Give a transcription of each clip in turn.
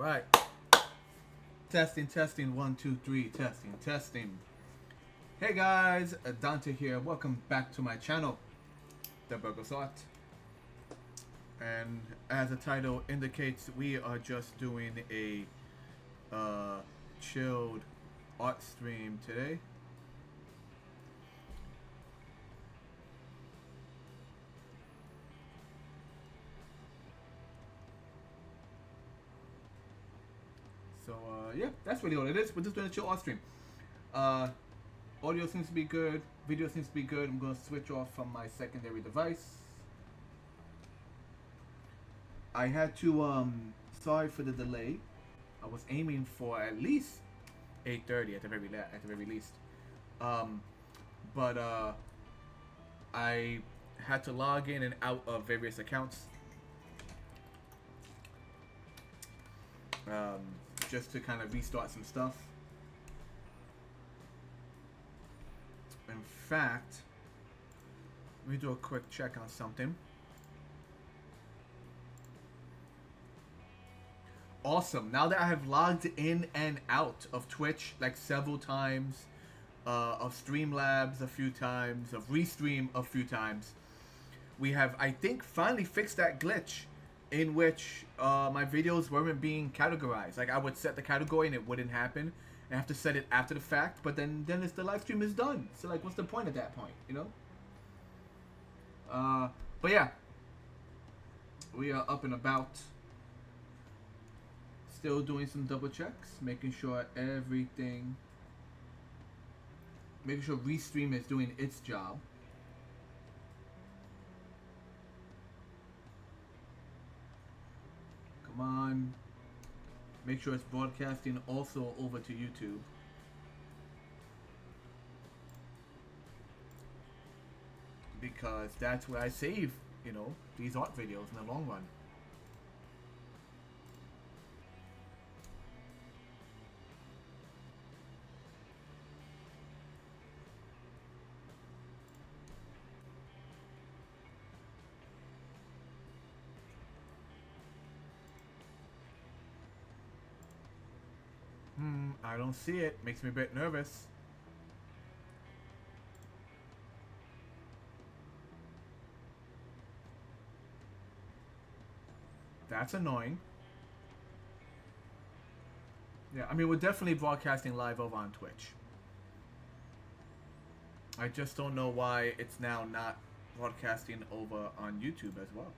right. Testing, testing, 1, 2, 3, testing, testing. Hey guys, Dante here. Welcome back to my channel, The Burgers Art. And as the title indicates, we are just doing a chilled art stream today. So yeah, that's really all it is. We're just doing a chill art stream. Audio seems to be good. Video seems to be good. I'm going to switch off from my secondary device. I had to, sorry for the delay. I was aiming for at least 8:30 at the very least. But I had to log in and out of various accounts. Just to kind of restart some stuff. In fact, let me do a quick check on something. Awesome. Now that I have logged in and out of Twitch like several times, of Streamlabs a few times, of Restream a few times, we have, I think, finally fixed that glitch in which my videos weren't being categorized. Like, I would set the category and it wouldn't happen. I have to set it after the fact, but then it's the live stream is done. So like, what's the point at that point, you know? But yeah, we are up and about. Still doing some double checks, making sure Restream is doing its job. Come on. Make sure it's broadcasting also over to YouTube. Because that's where I save, you know, these art videos in the long run. I don't see it. Makes me a bit nervous. That's annoying. Yeah, I mean, we're definitely broadcasting live over on Twitch. I just don't know why it's now not broadcasting over on YouTube as well.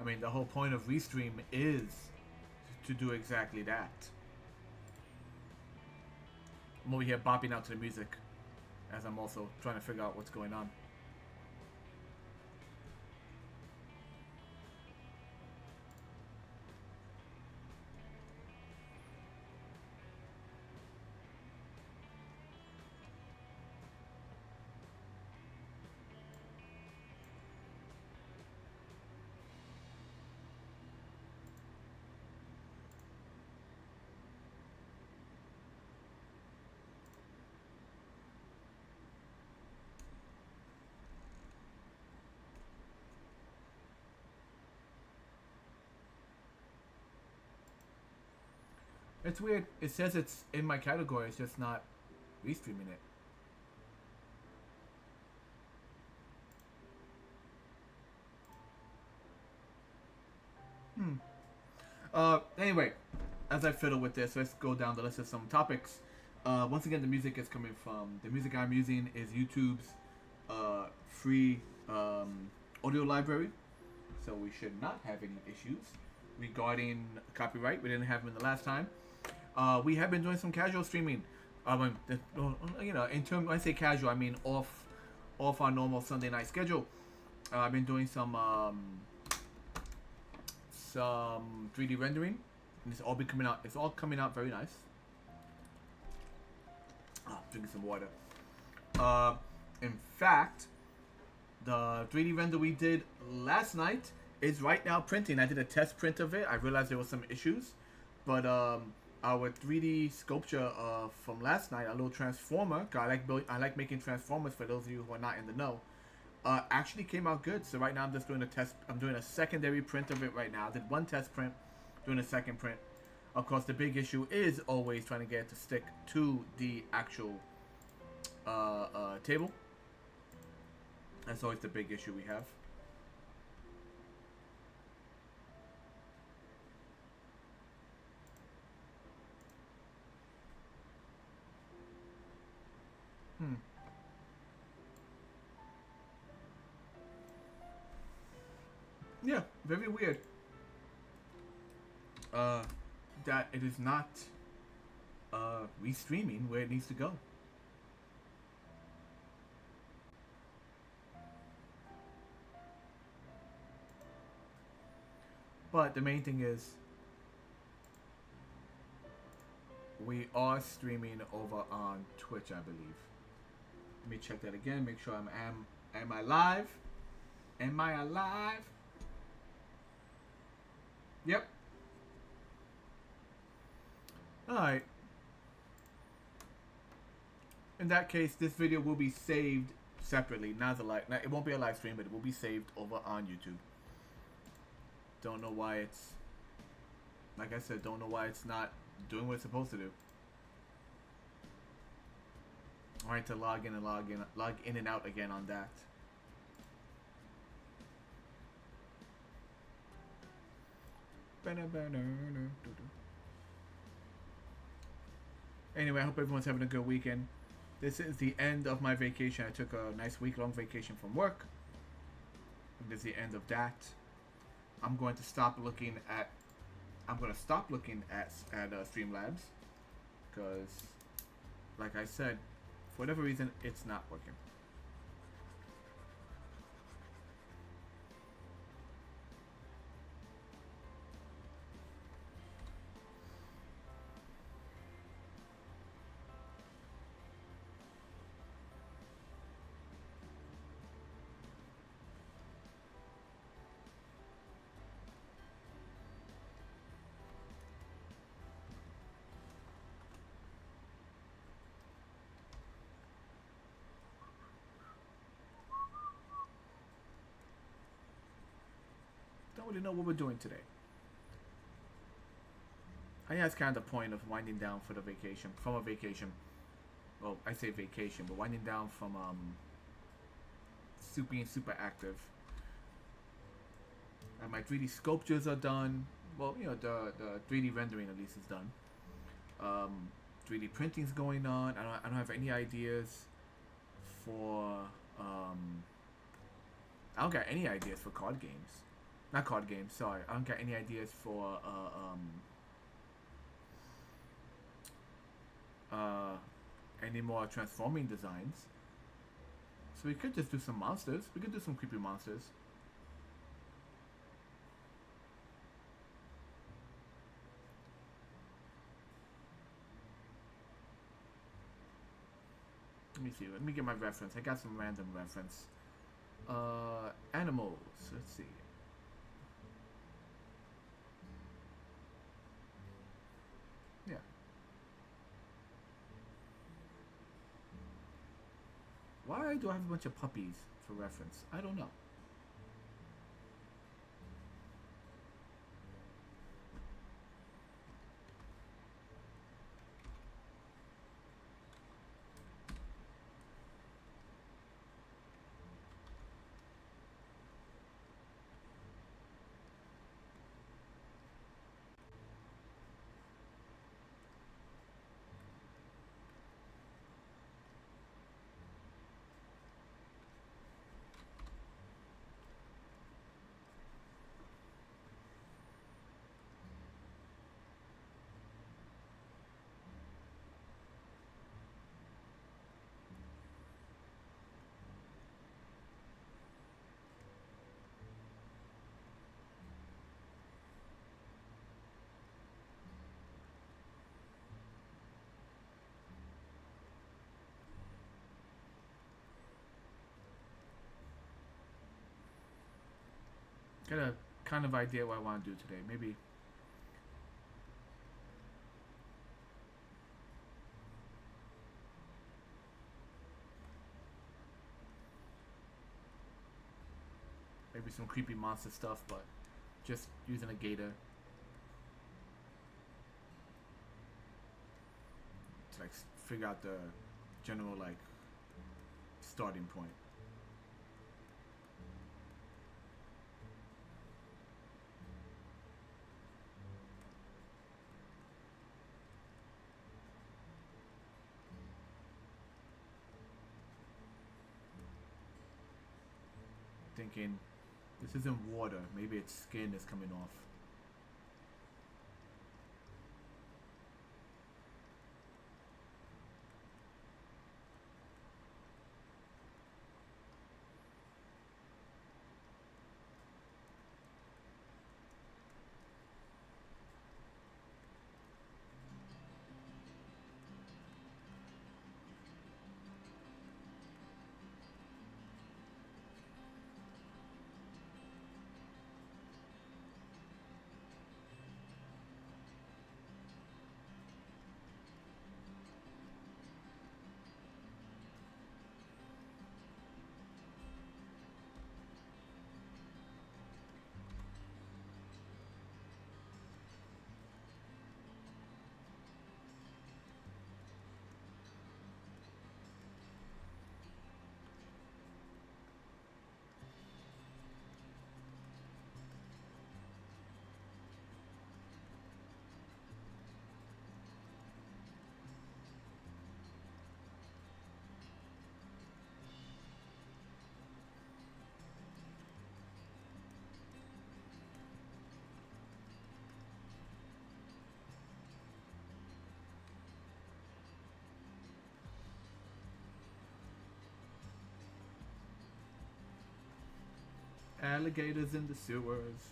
I mean, the whole point of Restream is to do exactly that. I'm over here bopping out to the music as I'm also trying to figure out what's going on. It's weird. It says it's in my category. It's just not restreaming it. Anyway, as I fiddle with this, let's go down the list of some topics. Once again, the music is coming from, the music I'm using is YouTube's free audio library. So we should not have any issues regarding copyright. We didn't have them the last time. We have been doing some casual streaming. You know, when I say casual, I mean off our normal Sunday night schedule. I've been doing some 3D rendering, and it's all been coming out. It's all coming out very nice. Drinking some water. In fact, the 3D render we did last night is right now printing. I did a test print of it. I realized there was some issues, but our 3D sculpture from last night, a little transformer. 'Cause I like making transformers for those of you who are not in the know. Actually came out good. So right now I'm just doing a test. I'm doing a secondary print of it right now. I did one test print, doing a second print. Of course, the big issue is always trying to get it to stick to the actual table. That's always the big issue we have. Yeah, very weird. That it is not restreaming where it needs to go. But the main thing is we are streaming over on Twitch, I believe. Let me check that again. Make sure am I live? Am I alive? Yep. Alright. In that case, this video will be saved separately. Not as a live. It won't be a live stream, but it will be saved over on YouTube. Don't know why it's. Like I said, don't know why it's not doing what it's supposed to do. Alright, to log in and out again on that. Anyway, I hope everyone's having a good weekend. This is the end of my vacation. I took a nice week-long vacation from work. And this is the end of that. I'm going to stop looking at Streamlabs because, like I said, for whatever reason, it's not working. Don't really know what we're doing today. I think that's kind of the point of winding down for the vacation. From a vacation. Well, I say vacation, but winding down from being super active. And my 3D sculptures are done. Well, you know, the 3D rendering at least is done. 3D printing's going on. I don't have any ideas for I don't got any ideas for card games. Not card games, sorry. I don't got any ideas for any more transforming designs. So we could just do some monsters. We could do some creepy monsters. Let me see. Let me get my reference. I got some random reference. Animals. Let's see. Yeah. Why do I have a bunch of puppies for reference? I don't know. Got a kind of idea what I want to do today. Maybe maybe some creepy monster stuff, but just using a gator to like figure out the general like starting point. Thinking this isn't water, maybe its skin is coming off. Alligators in the sewers.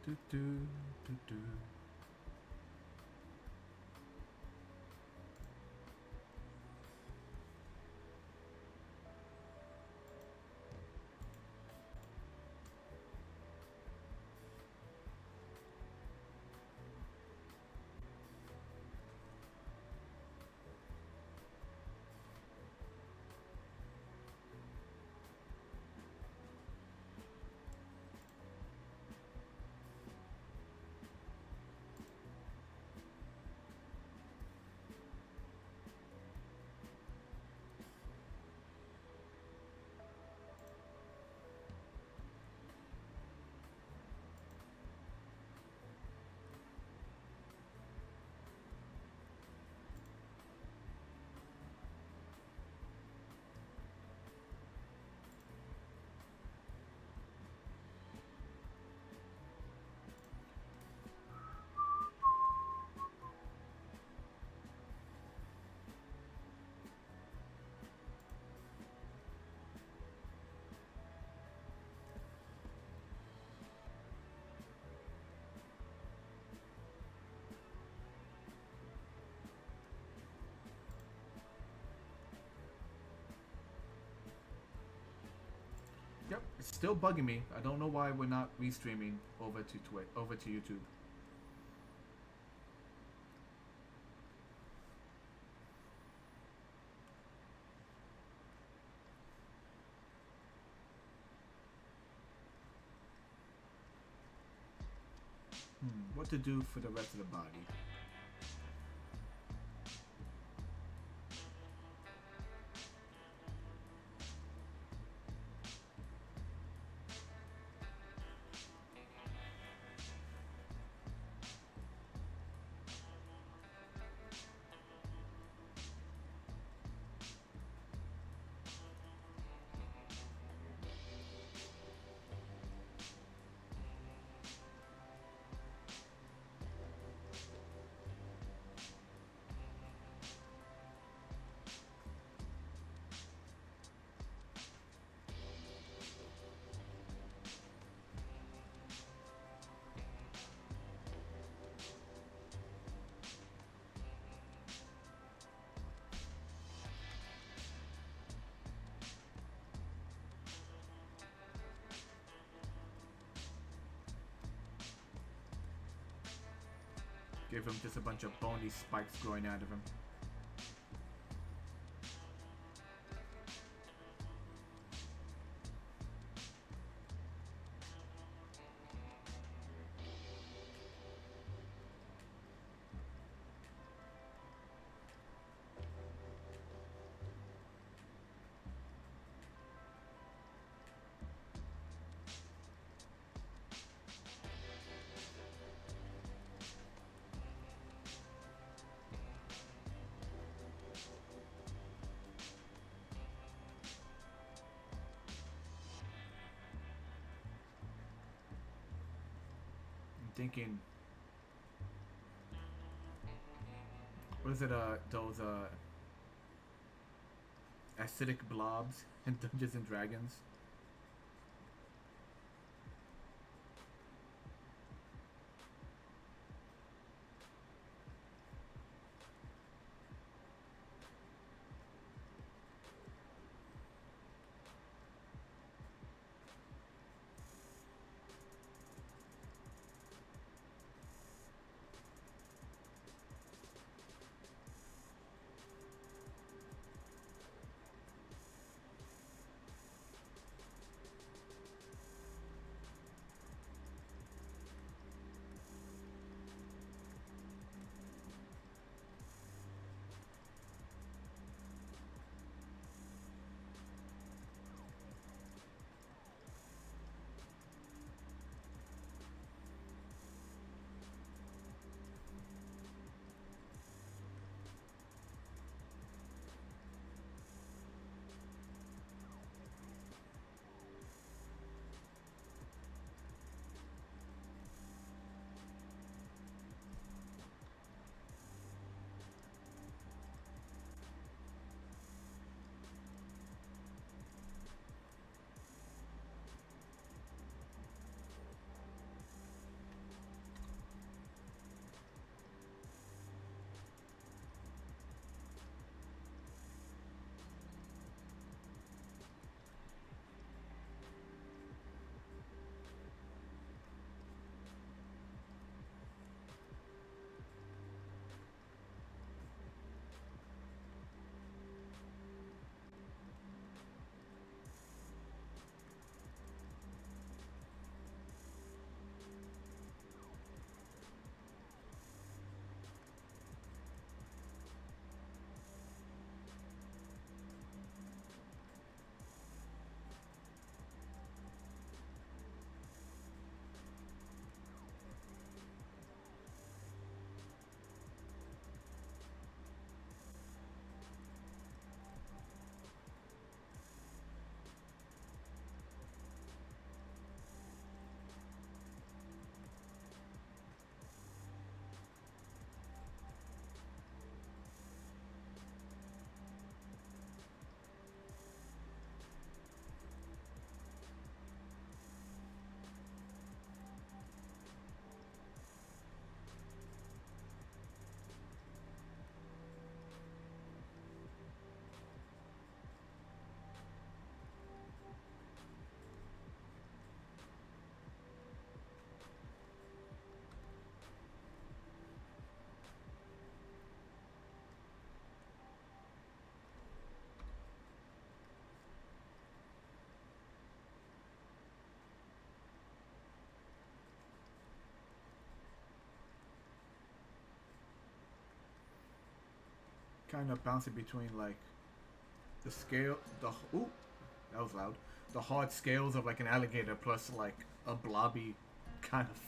Do, do, do, do. Yep, it's still bugging me. I don't know why we're not restreaming over to over to YouTube. What to do for the rest of the body? Give him just a bunch of bony spikes growing out of him. Thinking, what is it? Those acidic blobs in Dungeons and Dragons. kind of bouncing between like the scale, the ooh, that was loud. The hard scales of like an alligator plus like a blobby kind of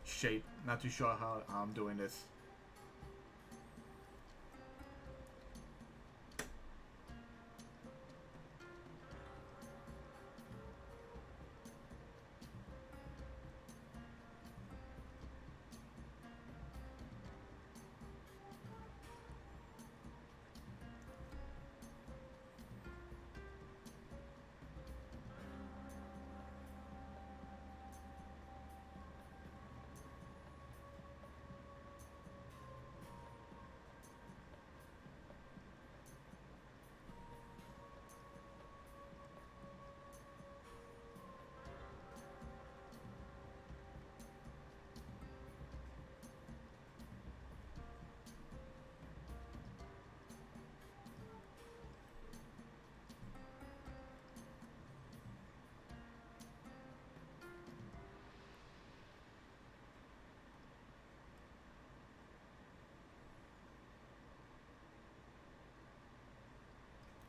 shape. Not too sure how I'm doing this.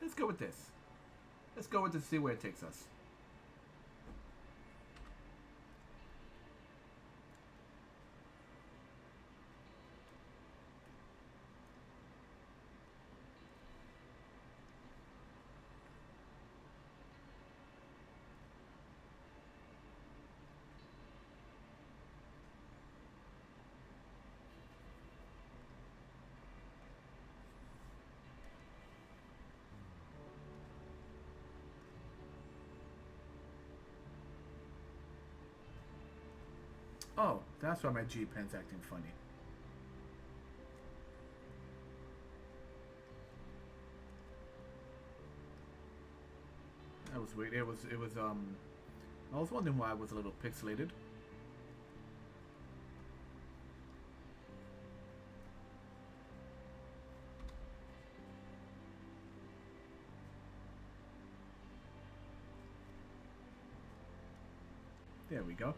Let's go with this. Let's go with this. See where it takes us. Oh, that's why my G pen's acting funny. That was weird. It was. I was wondering why it was a little pixelated. There we go.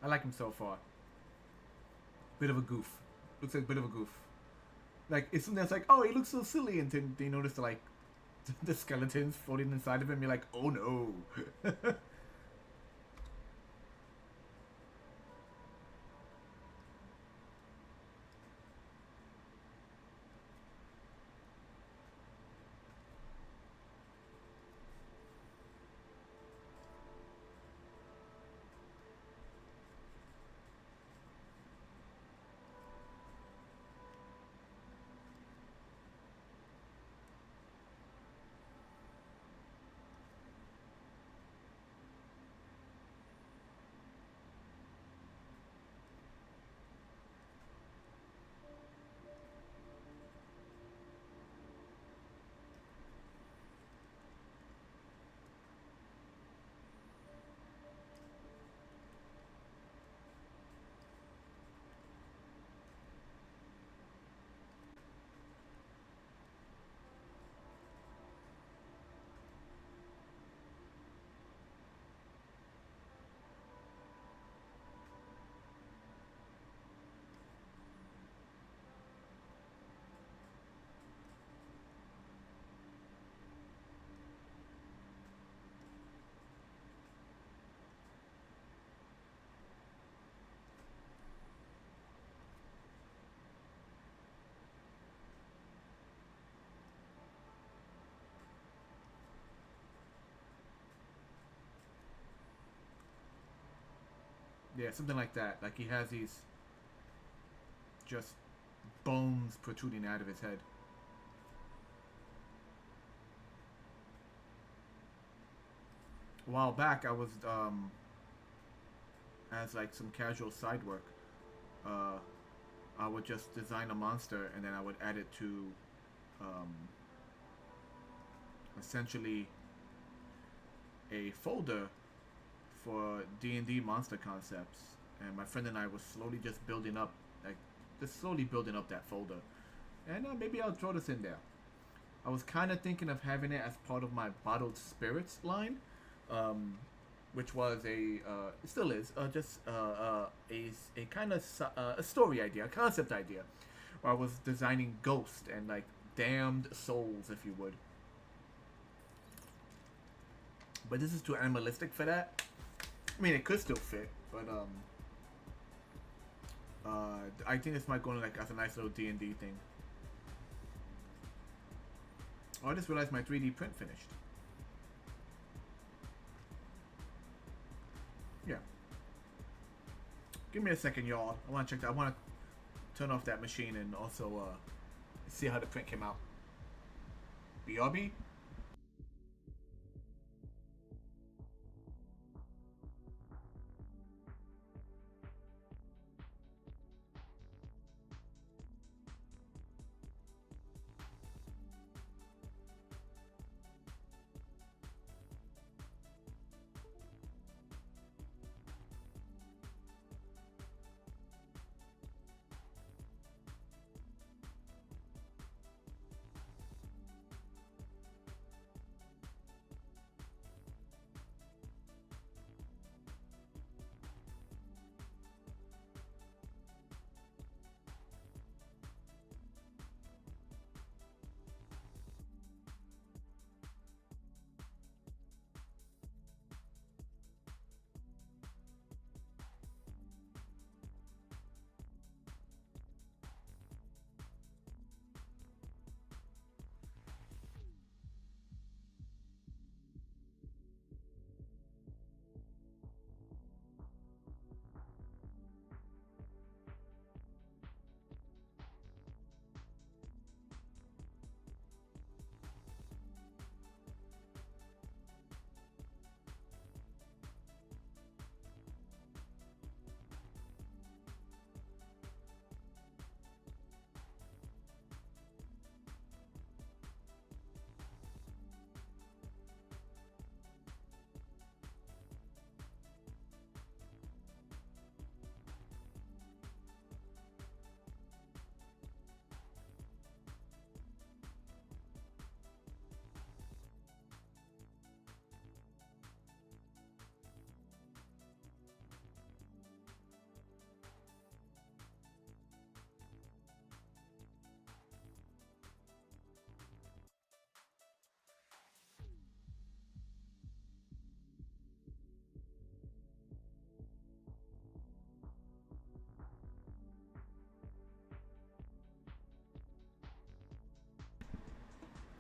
I like him so far. Bit of a goof. Looks like a bit of a goof. Like, it's something that's like, oh, he looks so silly, and then you notice the, like, the skeletons floating inside of him. You're like, oh no. Yeah, something like that. Like, he has these just bones protruding out of his head. A while back, I was, as like some casual side work, uh, I would just design a monster and then I would add it to, um, essentially a folder for D&D monster concepts. And my friend and I were slowly just building up, like, just slowly building up that folder. And maybe I'll throw this in there. I was kind of thinking of having it as part of my bottled spirits line, um, which was it still is, just a kind of a story idea, a concept idea, where I was designing ghosts and like damned souls, if you would. But this is too animalistic for that. I mean, it could still fit, but I think this might go in like as a nice little D&D thing. Oh, I just realized my 3D print finished. Yeah. Give me a second, y'all. I want to check that. I want to turn off that machine and also see how the print came out. BRB?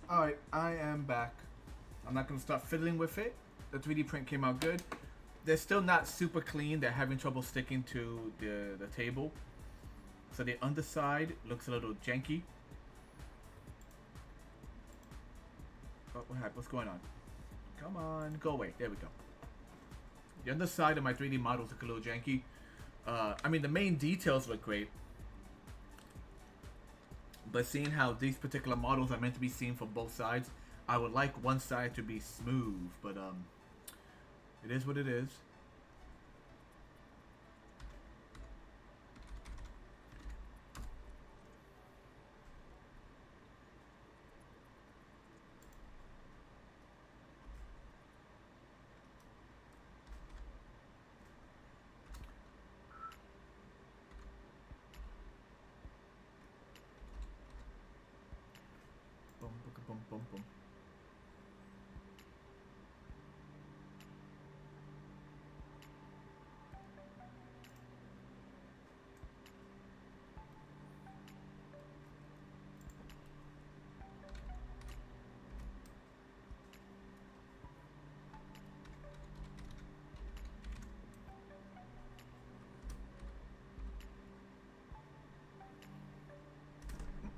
Alright, I am back. I'm not going to start fiddling with it. The 3D print came out good. They're still not super clean. They're having trouble sticking to the table. So the underside looks a little janky. Oh, what happened? What's going on? Come on, go away. There we go. The underside of my 3D models look a little janky. I mean, the main details look great. But seeing how these particular models are meant to be seen from both sides, I would like one side to be smooth. But it is what it is. Boom, boom, boom, boom.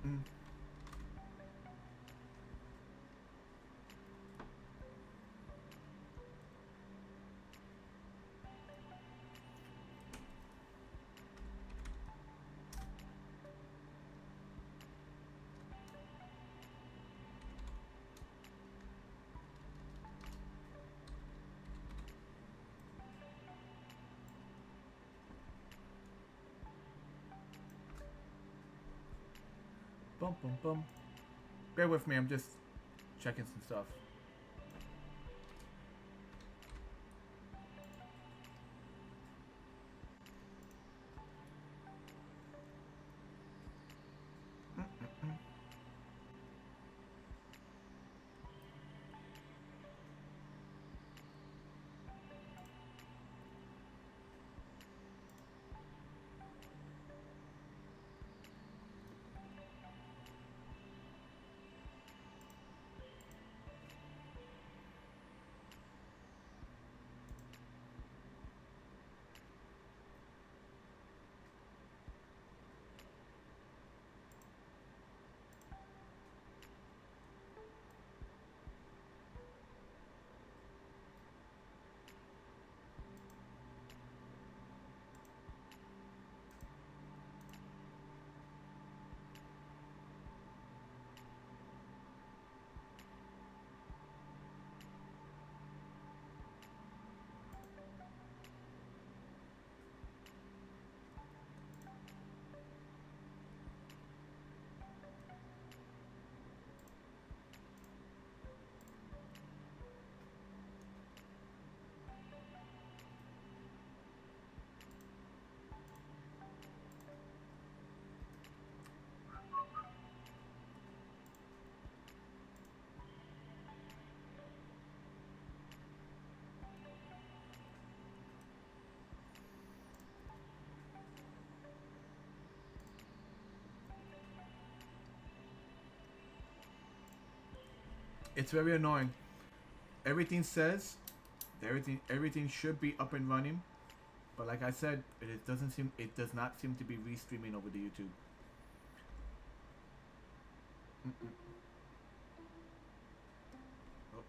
Mm-mm. Bum, bum, bum. Bear with me, I'm just checking some stuff. It's very annoying. Everything says everything should be up and running, but like I said, it does not seem to be restreaming over the YouTube. Mm-mm. Oh.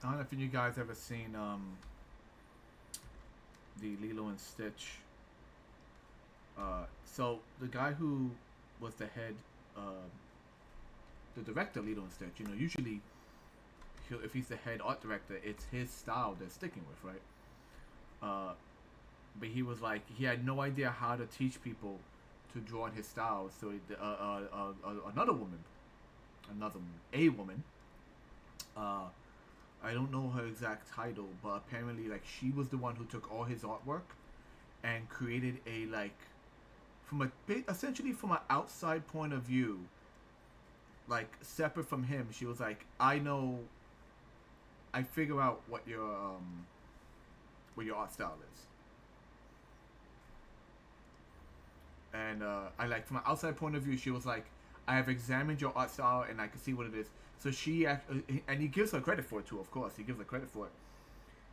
I don't know if you guys ever seen the Lilo and Stitch. So the guy who was the head, uh, the director of Lilo and Stitch. You know, usually if he's the head art director, it's his style they're sticking with, right? Uh, but he was like he had no idea how to teach people to draw in his style. So another woman, a woman. Uh, I don't know her exact title, but apparently, like she was the one who took all his artwork and created a like from a essentially from an outside point of view, like separate from him. She was like, I know, I figure out what your art style is, and I like from an outside point of view. She was like, I have examined your art style and I can see what it is. So and he gives her credit for it too. Of course, he gives her credit for it.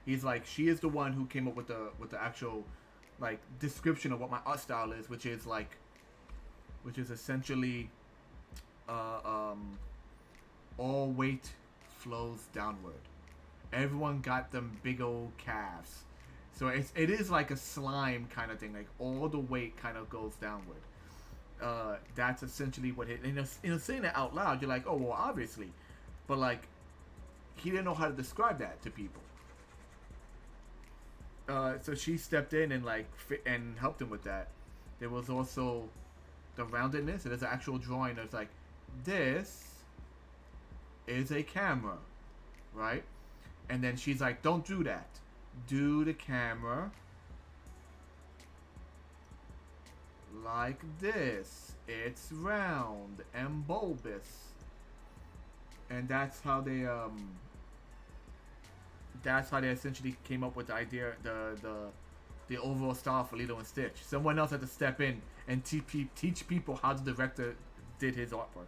He's like, she is the one who came up with the actual like description of what my art style is, which is essentially uh, um, all weight flows downward. Everyone got them big old calves, so it is like a slime kind of thing. Like all the weight kind of goes downward. That's essentially what it. Saying it out loud, you're like, oh well, obviously, but like he didn't know how to describe that to people. So she stepped in and like and helped him with that. There was also the roundedness. There's an actual drawing. There's like this is a camera, right? And then she's like, don't do that. Do the camera like this. It's round and bulbous. And that's how they essentially came up with the idea, the overall style for Lilo and Stitch. Someone else had to step in and teach people how the director did his artwork.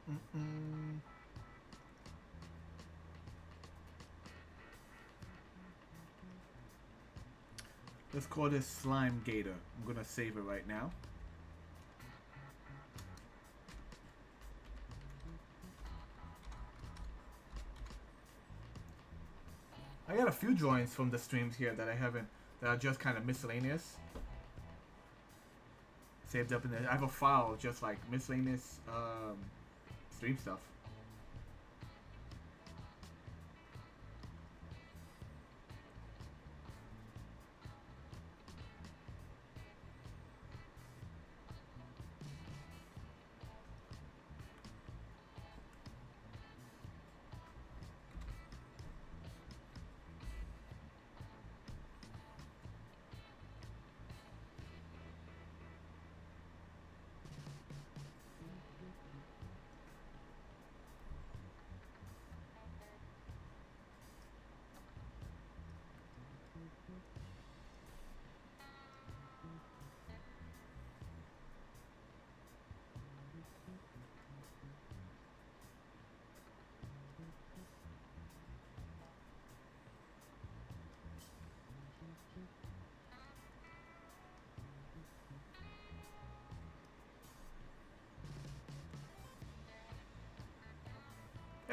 Mm-mm. Let's call this Slime Gator. I'm gonna save it right now. I got a few drawings from the streams here that I haven't, that are just kind of miscellaneous. Saved up in there. I have a file just like miscellaneous stream stuff.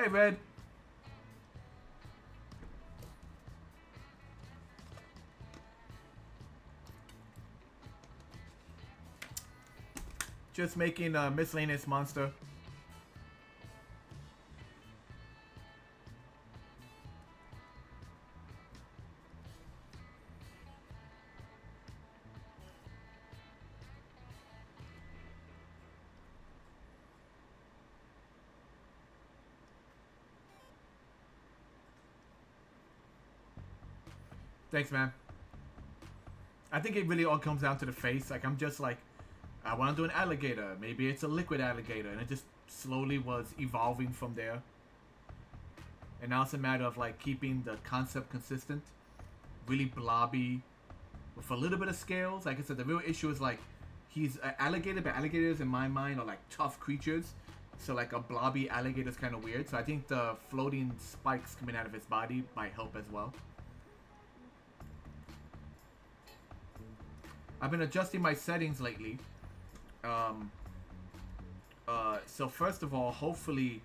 Hey, Red. Just making a miscellaneous monster. Thanks, man. I think it really all comes down to the face. Like, I'm just like, I want to do an alligator. Maybe it's a liquid alligator. And it just slowly was evolving from there. And now it's a matter of, like, keeping the concept consistent. Really blobby. With a little bit of scales. Like I said, the real issue is, like, he's an alligator. But alligators, in my mind, are, like, tough creatures. So, like, a blobby alligator is kind of weird. So I think the floating spikes coming out of his body might help as well. I've been adjusting my settings lately. So first of all, hopefully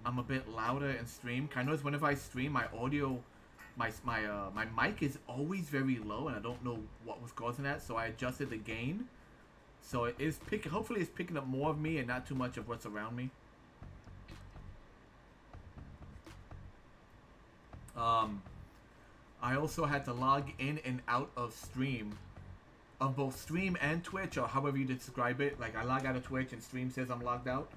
I'm a bit louder in stream. I notice whenever I stream, my audio, my mic is always very low, and I don't know what was causing that. So I adjusted the gain. So it is hopefully it's picking up more of me and not too much of what's around me. I also had to log in and out of stream. Of both stream and Twitch, or however you describe it. Like, I log out of Twitch and stream says I'm logged out.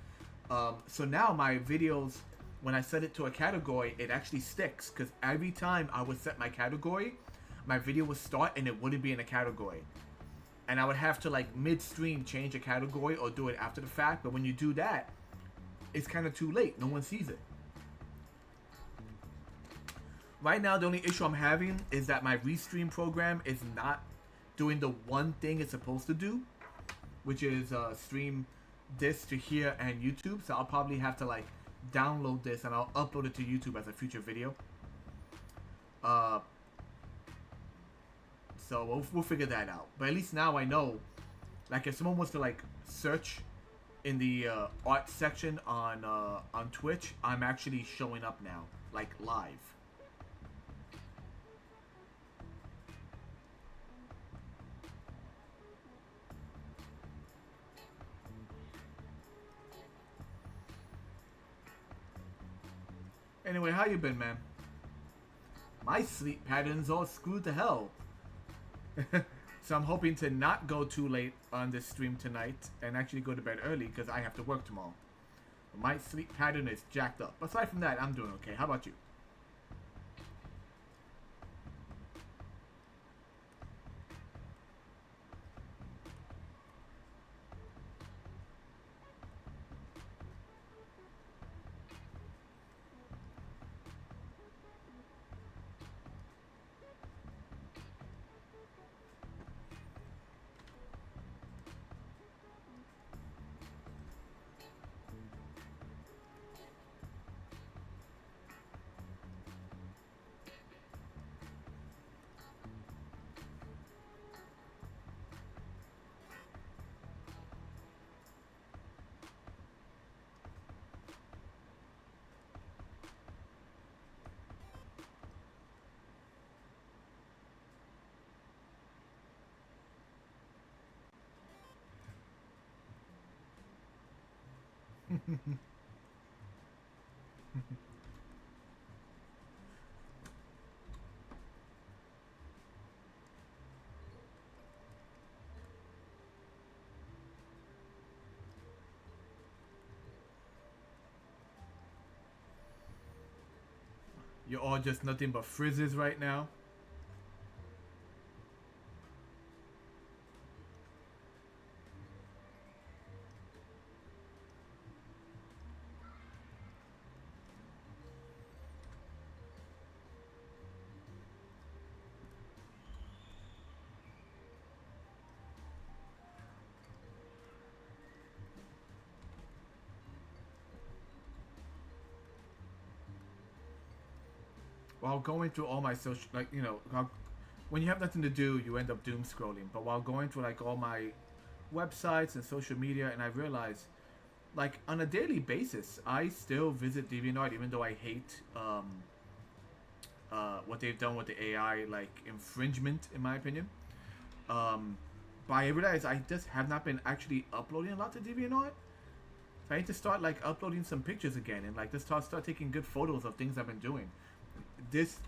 So now my videos, when I set it to a category, it actually sticks. Because every time I would set my category, my video would start and it wouldn't be in a category. And I would have to, like, mid-stream change a category or do it after the fact. But when you do that, it's kind of too late. No one sees it. Right now, the only issue I'm having is that my restream program is not doing the one thing it's supposed to do, which is stream this to here and YouTube. So I'll probably have to, like, download this and I'll upload it to YouTube as a future video. So we'll figure that out. But at least now I know, like, if someone was to, like, search in the art section on Twitch, I'm actually showing up now, like, live. Anyway, how you been, man? My sleep pattern's all screwed to hell. So I'm hoping to not go too late on this stream tonight and actually go to bed early because I have to work tomorrow. My sleep pattern is jacked up. Aside from that, I'm doing okay. How about you? You're all just nothing but frizzes right now. While going through all my social, like, when you have nothing to do, you end up doom scrolling. But while going through like all my websites and social media, and I realized, like, on a daily basis, I still visit DeviantArt even though I hate what they've done with the AI, like, infringement, in my opinion. Um, but I realized I just have not been actually uploading a lot to DeviantArt. So I need to start like uploading some pictures again, and like just start taking good photos of things I've been doing. This,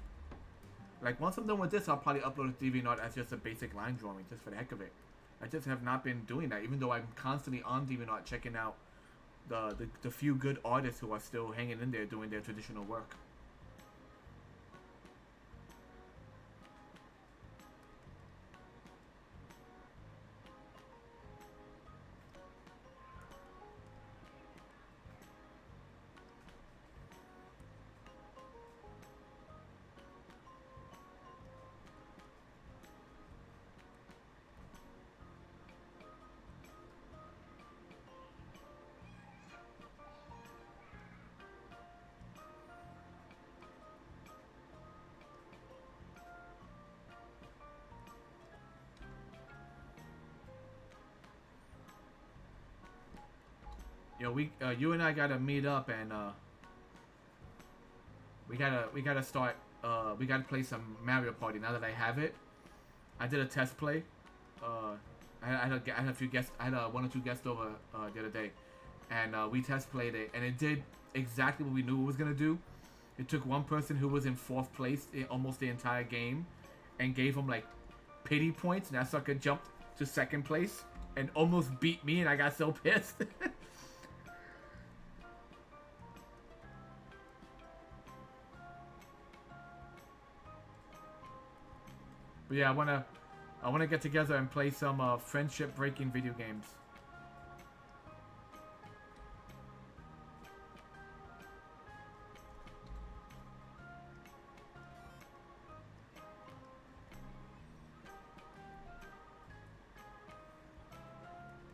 like, once I'm done with this, I'll probably upload to DeviantArt as just a basic line drawing, just for the heck of it. I just have not been doing that, even though I'm constantly on DeviantArt checking out the few good artists who are still hanging in there doing their traditional work. You and I gotta meet up, and we gotta start. We gotta play some Mario Party now that I have it. I did a test play. Uh, I had a few guests. I had one or two guests over the other day, and we test played it, and it did exactly what we knew it was gonna do. It took one person who was in fourth place in almost the entire game, and gave him like pity points, and that sucker jumped to second place and almost beat me, and I got so pissed. But yeah, I wanna get together and play some friendship breaking video games.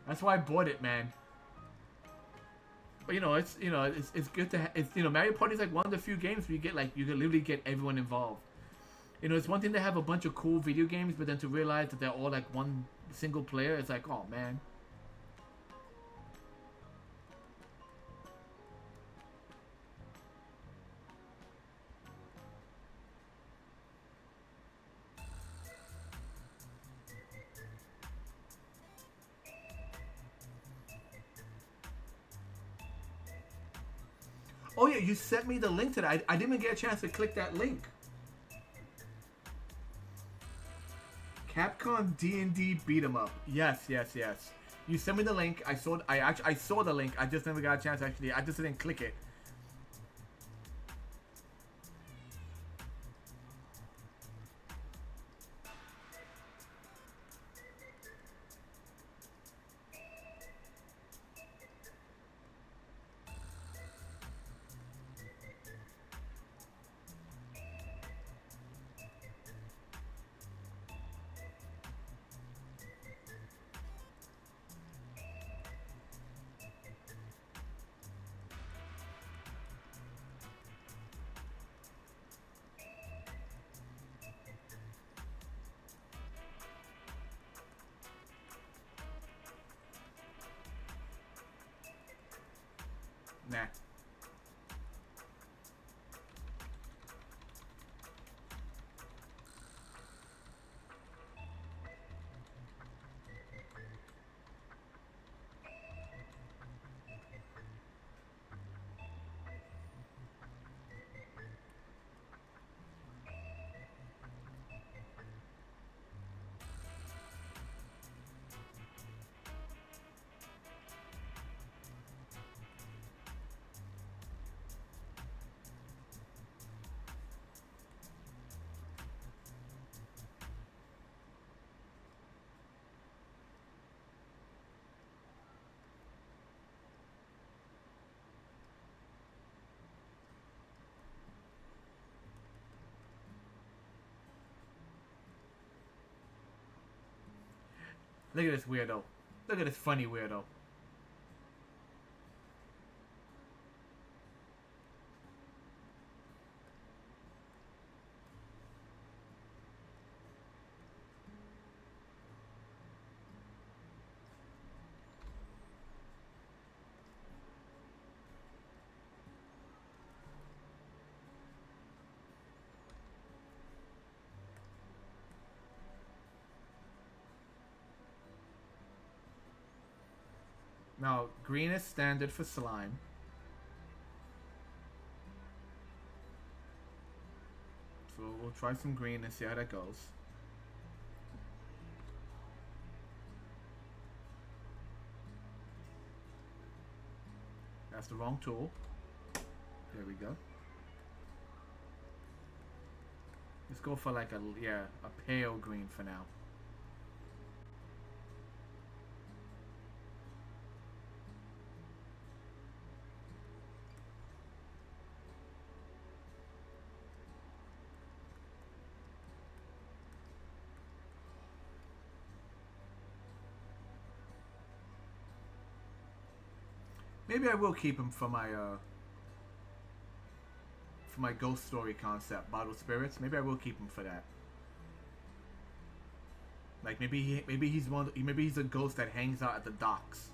That's why I bought it, man. But it's good to Mario Party is like one of the few games where you can literally get everyone involved. It's one thing to have a bunch of cool video games, but then to realize that they're all like one single player, it's like, oh man. Oh yeah, you sent me the link to that. I didn't even get a chance to click that link. Capcom D&D beat 'em up. Yes, yes, yes. You sent me the link. I saw the link. I just never got a chance. Actually, I just didn't click it. Nah. Look at this weirdo. Look at this funny weirdo. Now, green is standard for slime. So we'll try some green and see how that goes. That's the wrong tool. There we go. Let's go for like a pale green for now. Maybe I will keep him for my ghost story concept, bottled spirits. Maybe I will keep him for that. Like maybe he's a ghost that hangs out at the docks.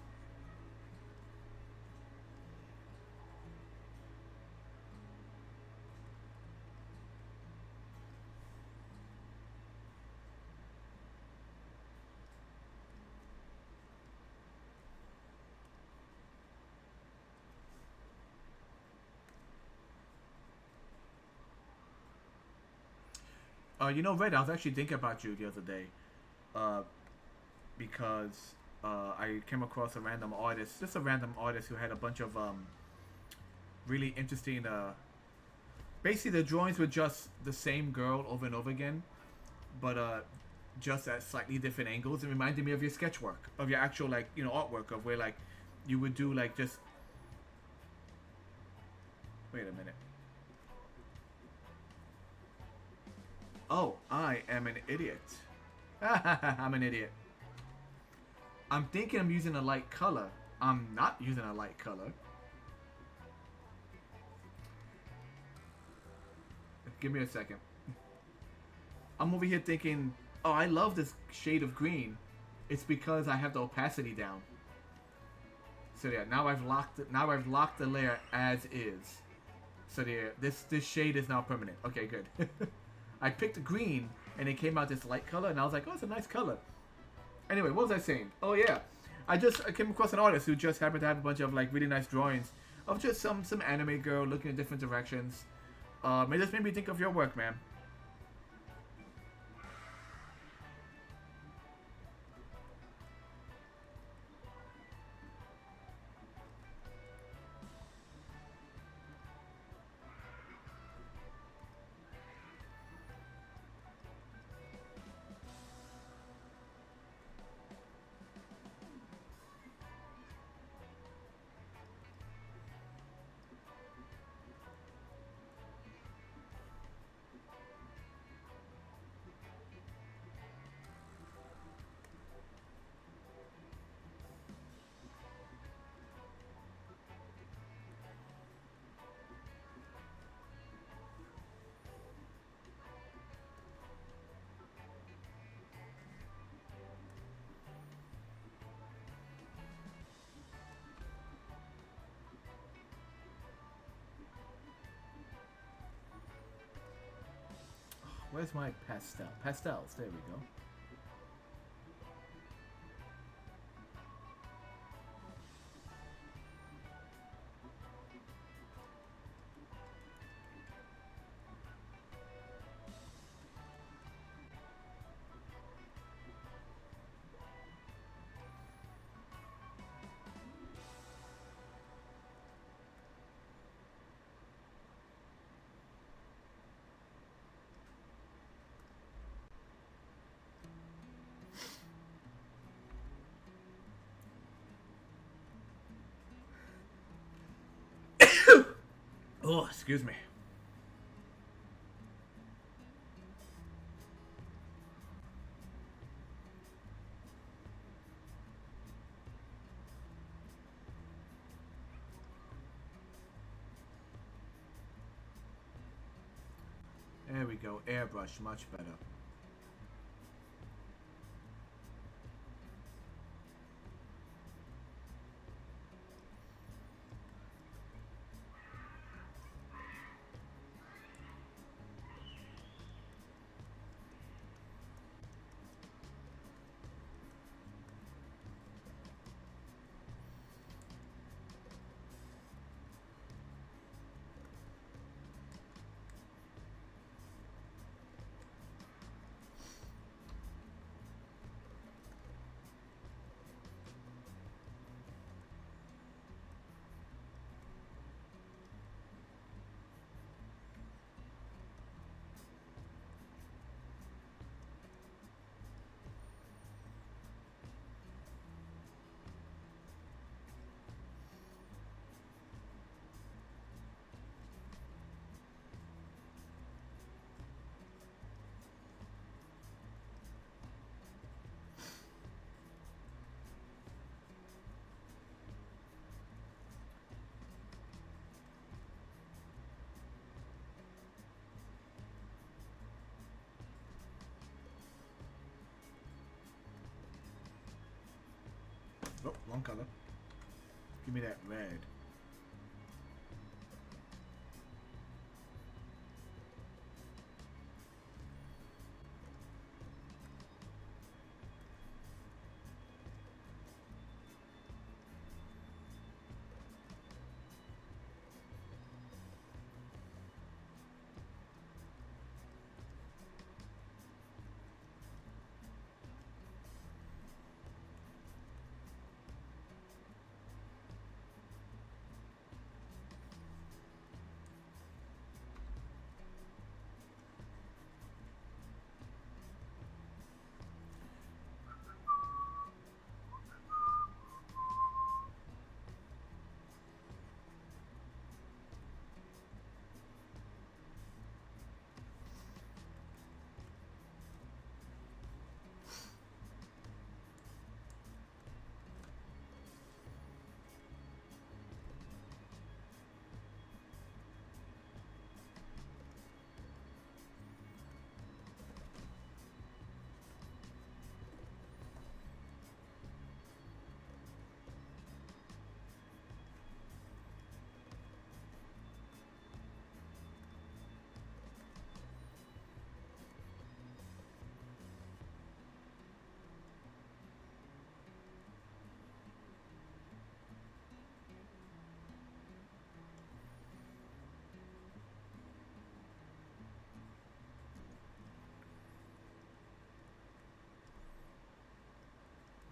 You know, Red, I was actually thinking about you the other day, because I came across a random artist, just a random artist who had a bunch of really interesting. Basically, the drawings were just the same girl over and over again, but just at slightly different angles. It reminded me of your sketch work, of your actual artwork, of where you would do just. Wait a minute. Oh, I am an idiot. I'm an idiot. I'm thinking I'm using a light color. I'm not using a light color. Give me a second. I'm over here thinking, oh, I love this shade of green. It's because I have the opacity down. So yeah, now I've locked it. Now I've locked the layer as is. So yeah, this shade is now permanent. Okay, good. I picked green, and it came out this light color, and I was like, oh, it's a nice color. Anyway, what was I saying? Oh, yeah. I came across an artist who just happened to have a bunch of, really nice drawings of just some anime girl looking in different directions. It just made me think of your work, man. Where's my pastel? Pastels, there we go. Oh, excuse me. There we go. Airbrush, much better. Oh, wrong color. Give me that red.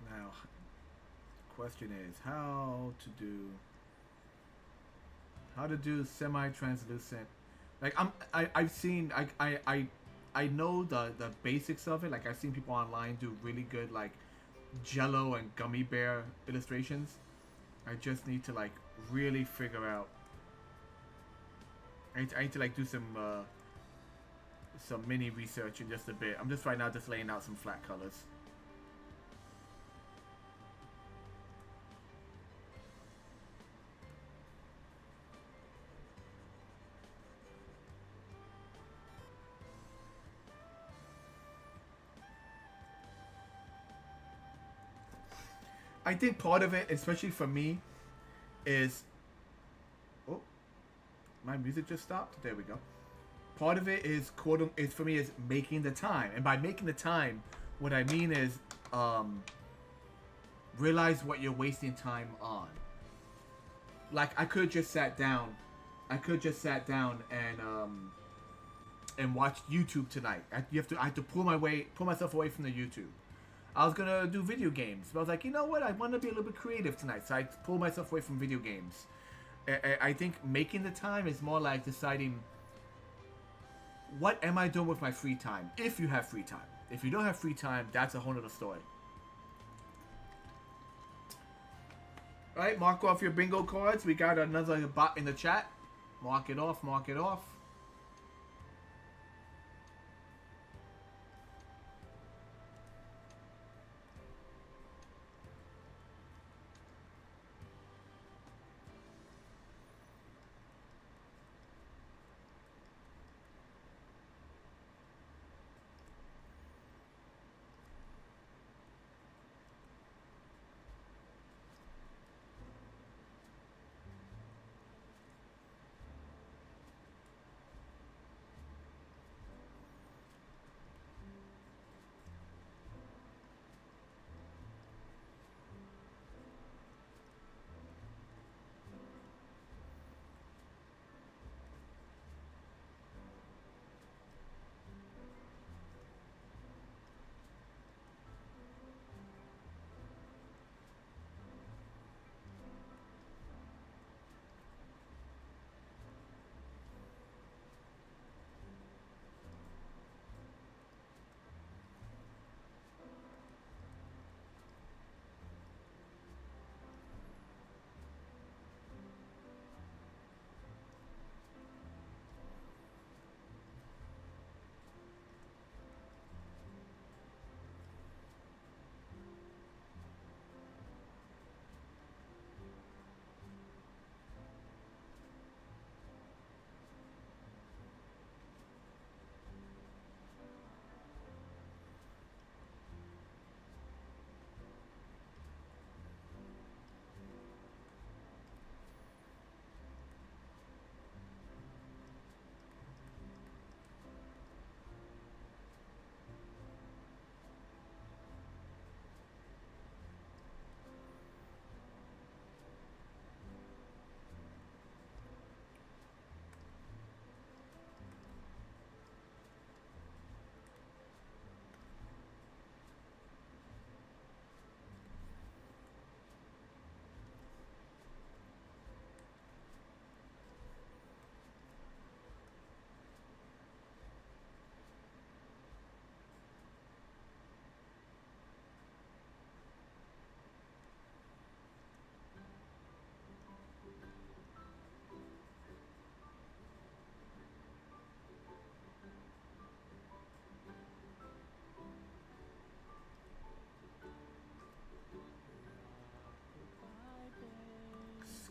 Now, question is how to do semi-translucent. Like I've seen I know the basics of it. Like I've seen people online do really good like Jello and gummy bear illustrations. I just need to like really figure out. I need to like do some mini research in just a bit. I'm just right now just laying out some flat colors. I think part of it, especially for me, is oh, my music just stopped. There we go. Part of it is is for me is making the time, and by making the time, what I mean is realize what you're wasting time on. Like I could just sat down, and watch YouTube tonight. I have to pull myself away from the YouTube. I was gonna do video games, but I was like, you know what? I want to be a little bit creative tonight, so I pulled myself away from video games. I think making the time is more like deciding what am I doing with my free time. If you have free time, if you don't have free time, that's a whole other story. All right, mark off your bingo cards. We got another bot in the chat. Mark it off. Mark it off.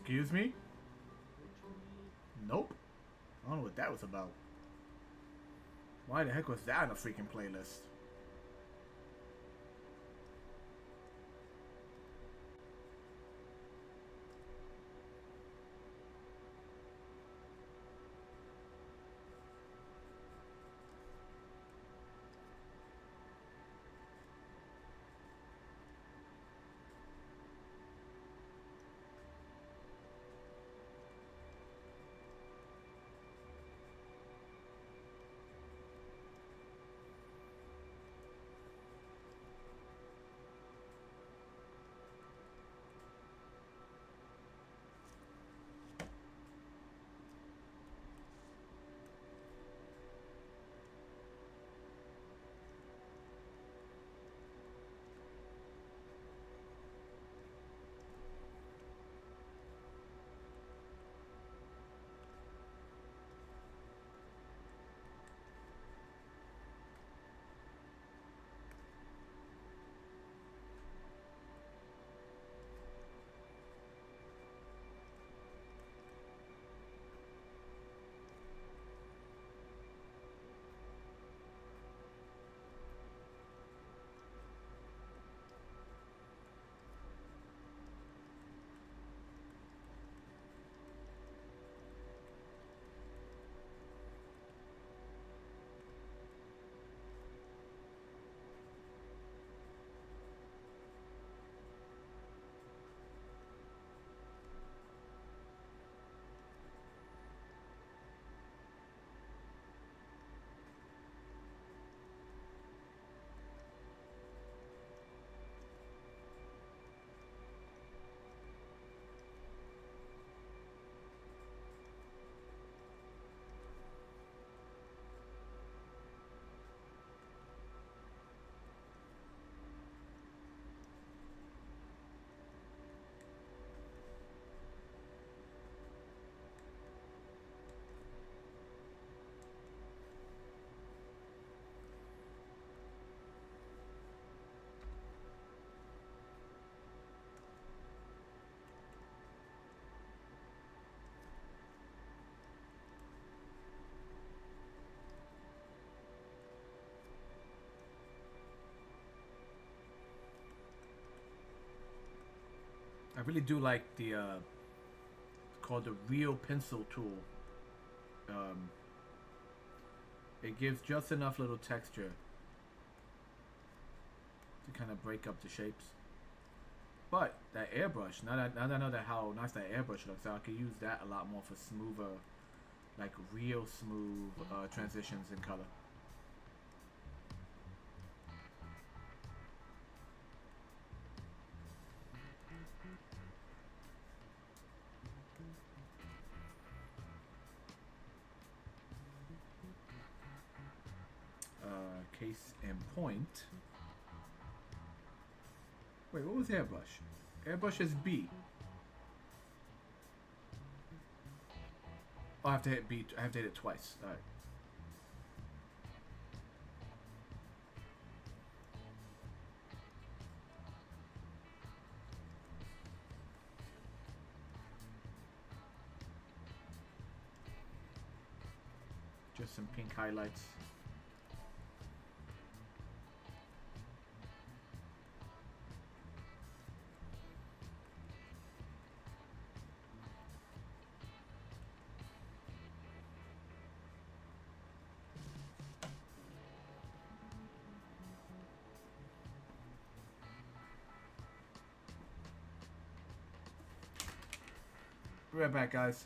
Excuse me? Nope. I don't know what that was about. Why the heck was that in a freaking playlist? I really do like the called the real pencil tool. Um, it gives just enough little texture to kind of break up the shapes. But that airbrush, now that I know that how nice that airbrush looks, I could use that a lot more for smoother, like real smooth transitions in color. Case in point. Wait, what was airbrush? Airbrush is B. Oh, I have to hit B. I have to hit it twice. All right. Just some pink highlights. Be right back, guys.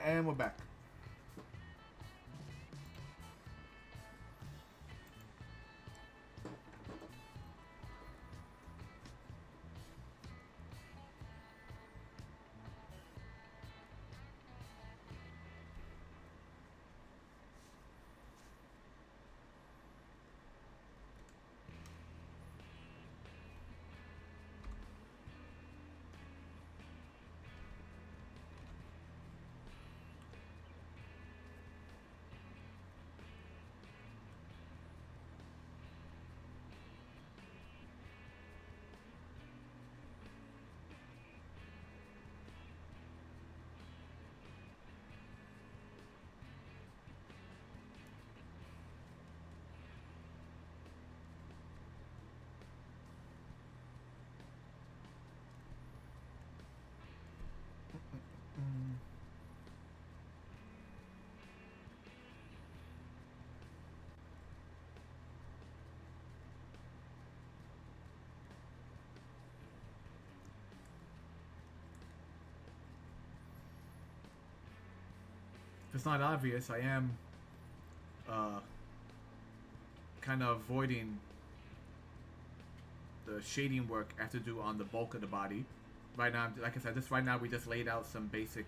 And we're back. If it's not obvious, I am uh, kind of avoiding the shading work I have to do on the bulk of the body. Right now, like I said, right now we just laid out some basic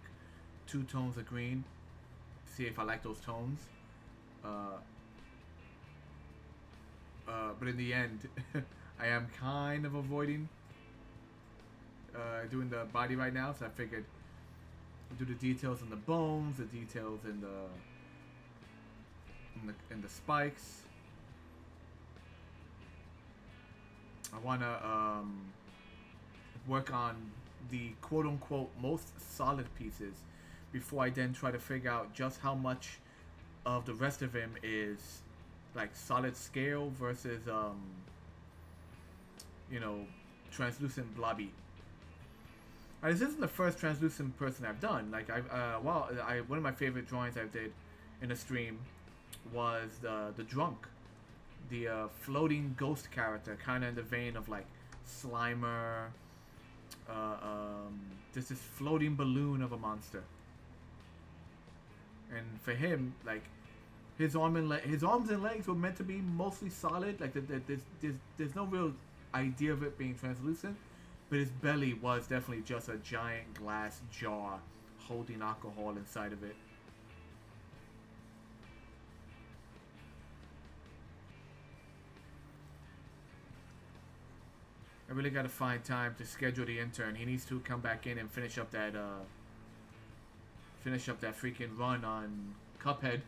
2 tones of green. See if I like those tones. But in the end, I am kind of avoiding doing the body right now, so I figured do the details in the bones, the details in the spikes. I want to work on the quote-unquote most solid pieces before I then try to figure out just how much of the rest of him is like solid scale versus translucent blobby. This isn't the first translucent person I've done. Like one of my favorite drawings I did in a stream was the drunk, the floating ghost character, kind of in the vein of like Slimer. Just this floating balloon of a monster. And for him, like his arms and legs were meant to be mostly solid. Like there's no real idea of it being translucent. But his belly was definitely just a giant glass jar holding alcohol inside of it. I really gotta find time to schedule the intern. He needs to come back in and finish up that freaking run on Cuphead.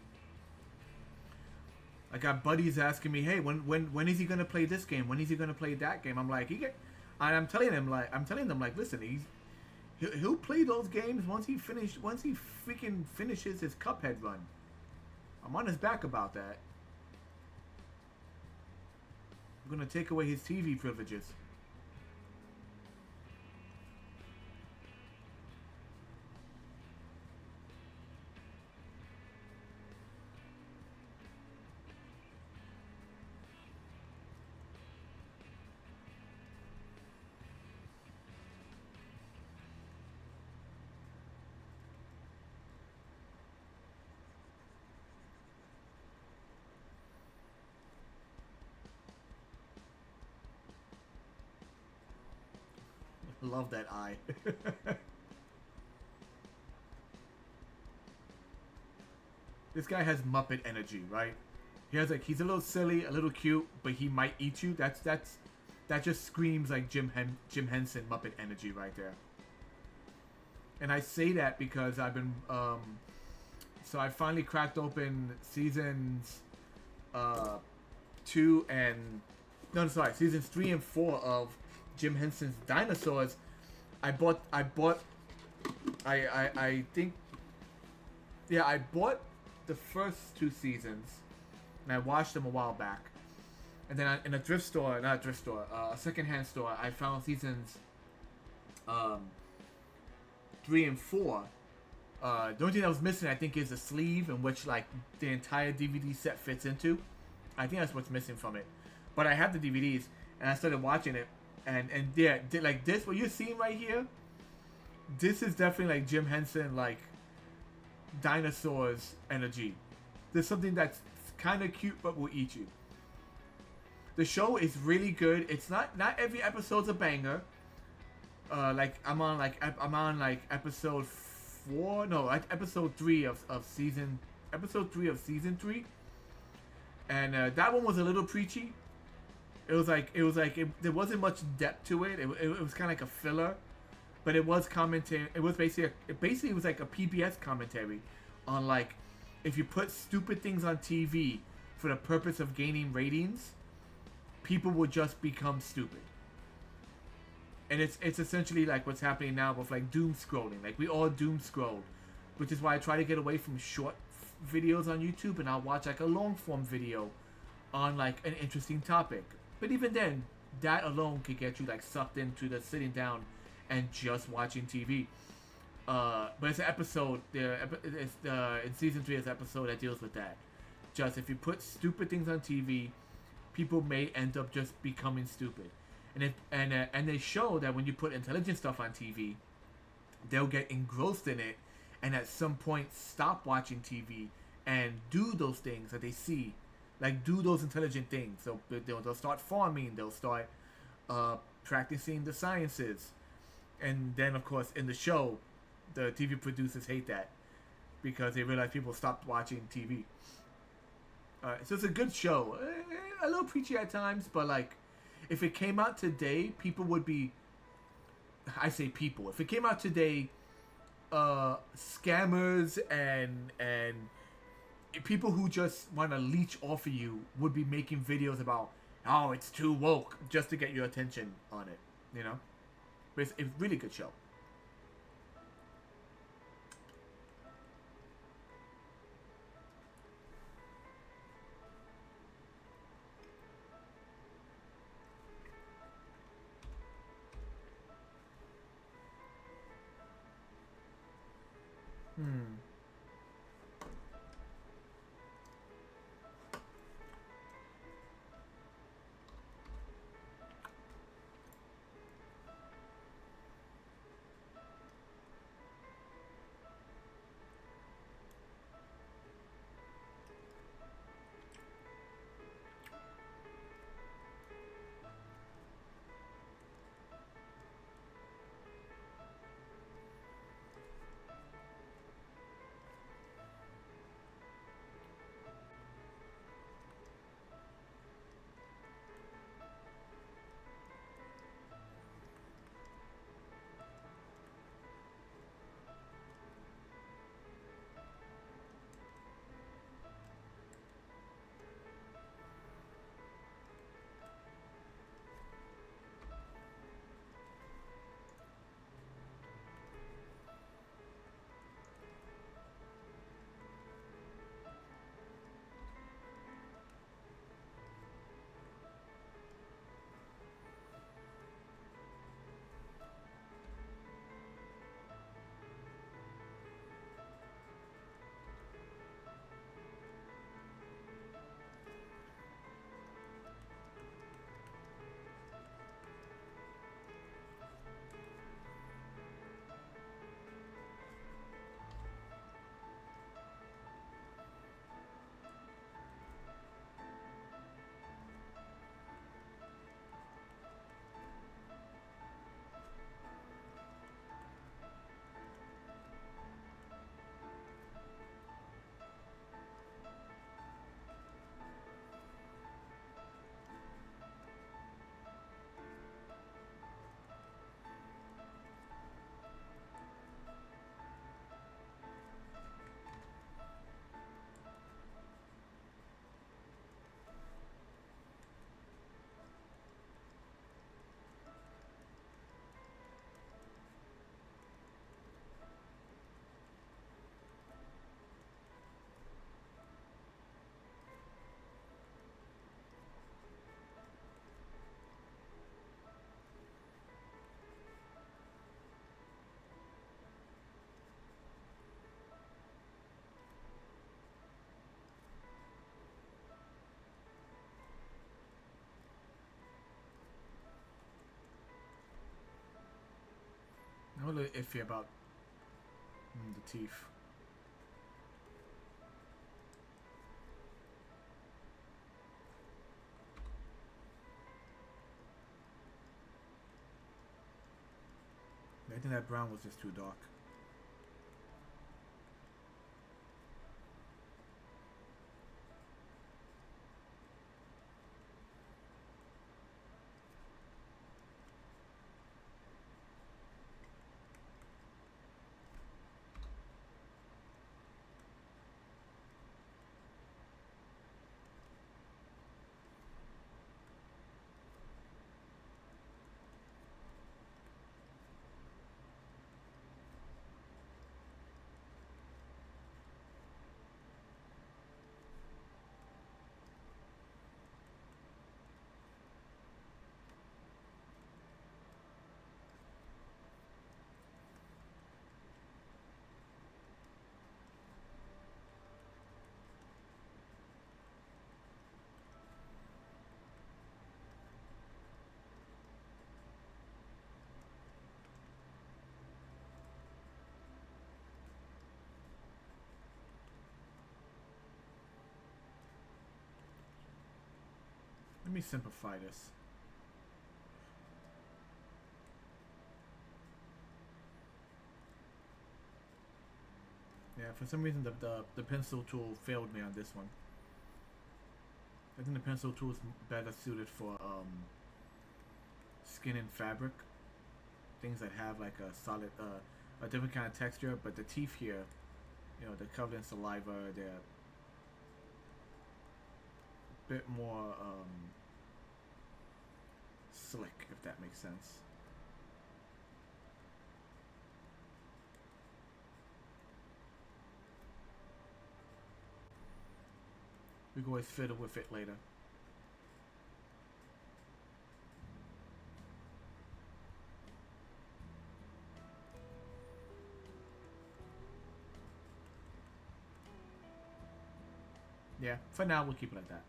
I got buddies asking me, hey, when is he gonna play this game? When is he gonna play that game? I'm like, I'm telling them like, listen, he'll play those games once he freaking finishes his Cuphead run. I'm on his back about that. I'm gonna take away his TV privileges. Love that eye. This guy has Muppet energy, right? He's a little silly, a little cute, but he might eat you. That just screams like Jim Henson Muppet energy right there. And I say that because I've been so I finally cracked open seasons 2 and seasons 3 and 4 of Jim Henson's Dinosaurs. I think, yeah, I bought the first two seasons, and I watched them a while back. And then in a thrift store, not a thrift store, a secondhand store, I found seasons um, 3 and 4. The only thing that was missing, I think, is a sleeve in which like the entire DVD set fits into. I think that's what's missing from it. But I have the DVDs, and I started watching it, and yeah, like this, what you're seeing right here, this is definitely like Jim Henson, like dinosaurs energy. There's something that's kind of cute but will eat you. The show is really good. It's not every episode's a banger. I'm on like episode 4, no, like episode 3 of season episode 3 of season 3, and that one was a little preachy. There wasn't much depth to it. It was kind of like a filler, but it was commentary. It was basically it was like a PBS commentary on like if you put stupid things on TV for the purpose of gaining ratings, people will just become stupid. And it's essentially like what's happening now with like doom scrolling. Like we all doom scroll, which is why I try to get away from short videos on YouTube, and I'll watch like a long form video on like an interesting topic. But even then, that alone could get you like sucked into the sitting down and just watching TV. But it's an episode. In season 3, it's an episode that deals with that. Just if you put stupid things on TV, people may end up just becoming stupid. And they show that when you put intelligent stuff on TV, they'll get engrossed in it, and at some point stop watching TV and do those things that they see, like do those intelligent things. So they'll start farming, they'll start practicing the sciences, and then of course in the show, the TV producers hate that because they realize people stopped watching TV. So it's a good show, a little preachy at times, but like. If it came out today, people would be. I say people. If it came out today, scammers and people who just want to leech off of you would be making videos about, oh, it's too woke, just to get your attention on it. You know, but it's a really good show. Hmm. a little iffy about the teeth. I think that brown was just too dark. Let me simplify this. Yeah, for some reason the pencil tool failed me on this one. I think the pencil tool is better suited for skin and fabric. Things that have like a solid, a different kind of texture. But the teeth here, you know, they're covered in saliva. They're a bit more slick, if that makes sense. We can always fiddle with it later. Yeah, for now we'll keep it like that.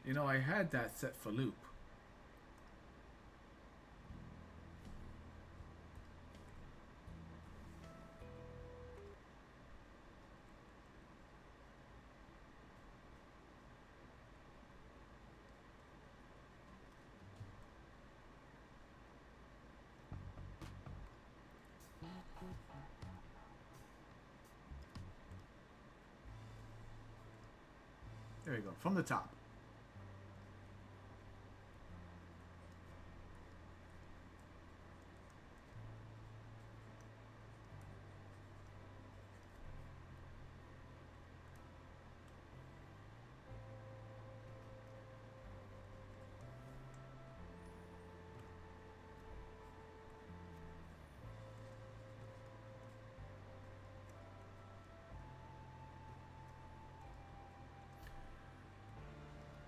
You know, I had that set for loop. There you go. From the top.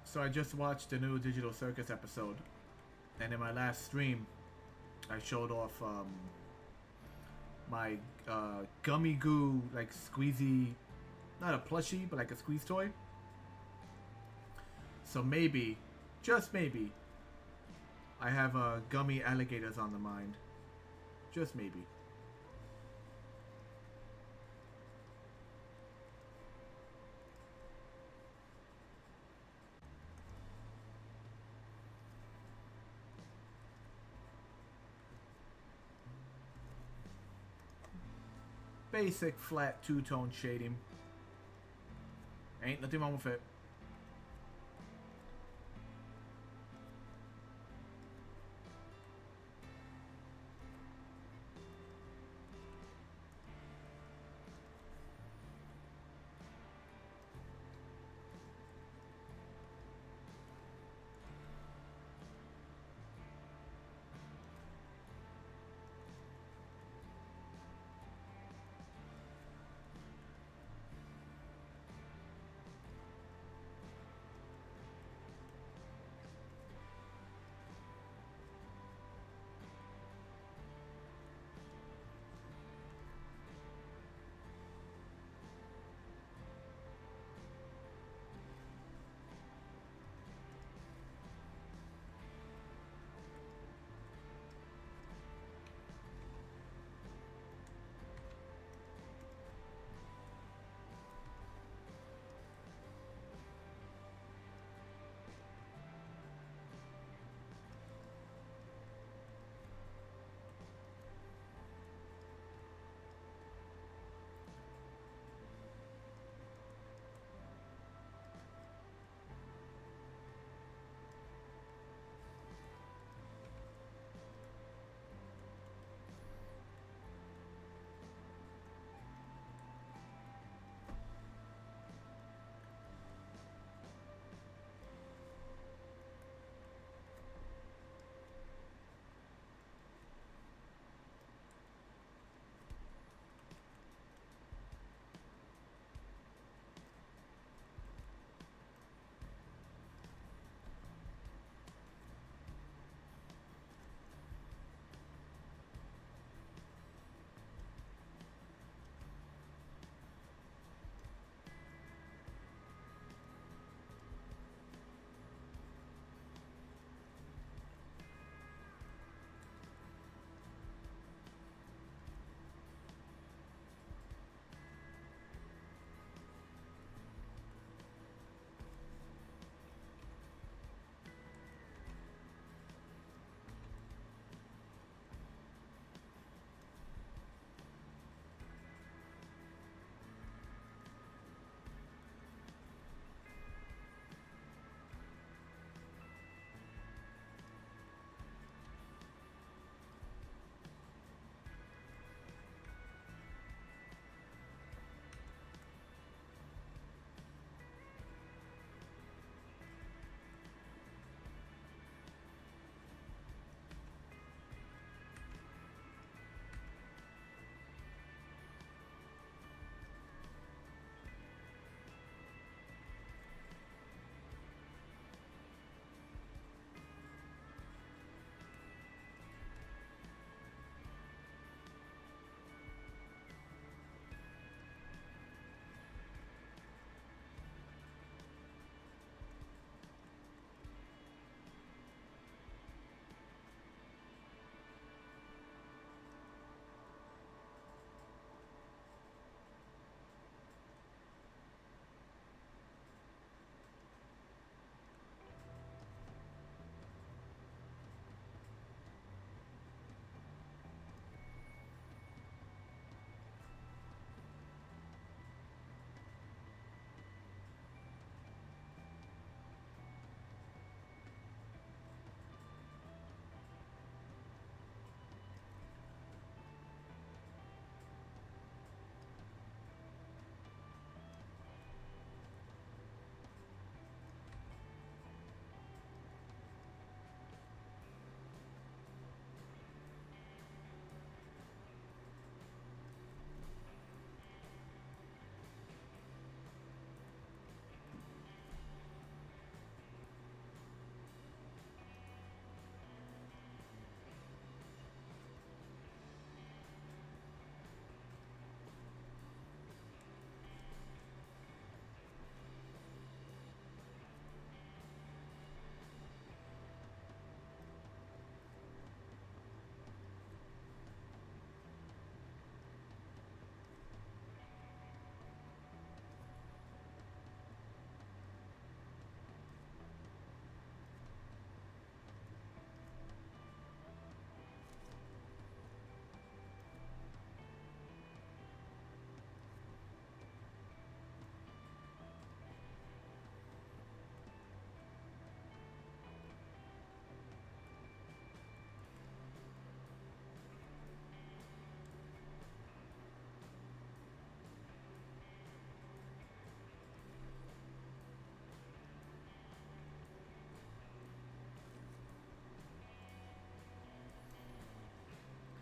So I just watched the new Digital Circus episode, and in my last stream, I showed off my gummy goo, like squeezy, not a plushie, but like a squeeze toy. So maybe, just maybe, I have gummy alligators on the mind. Just maybe. Basic flat two-tone shading. Ain't nothing wrong with it.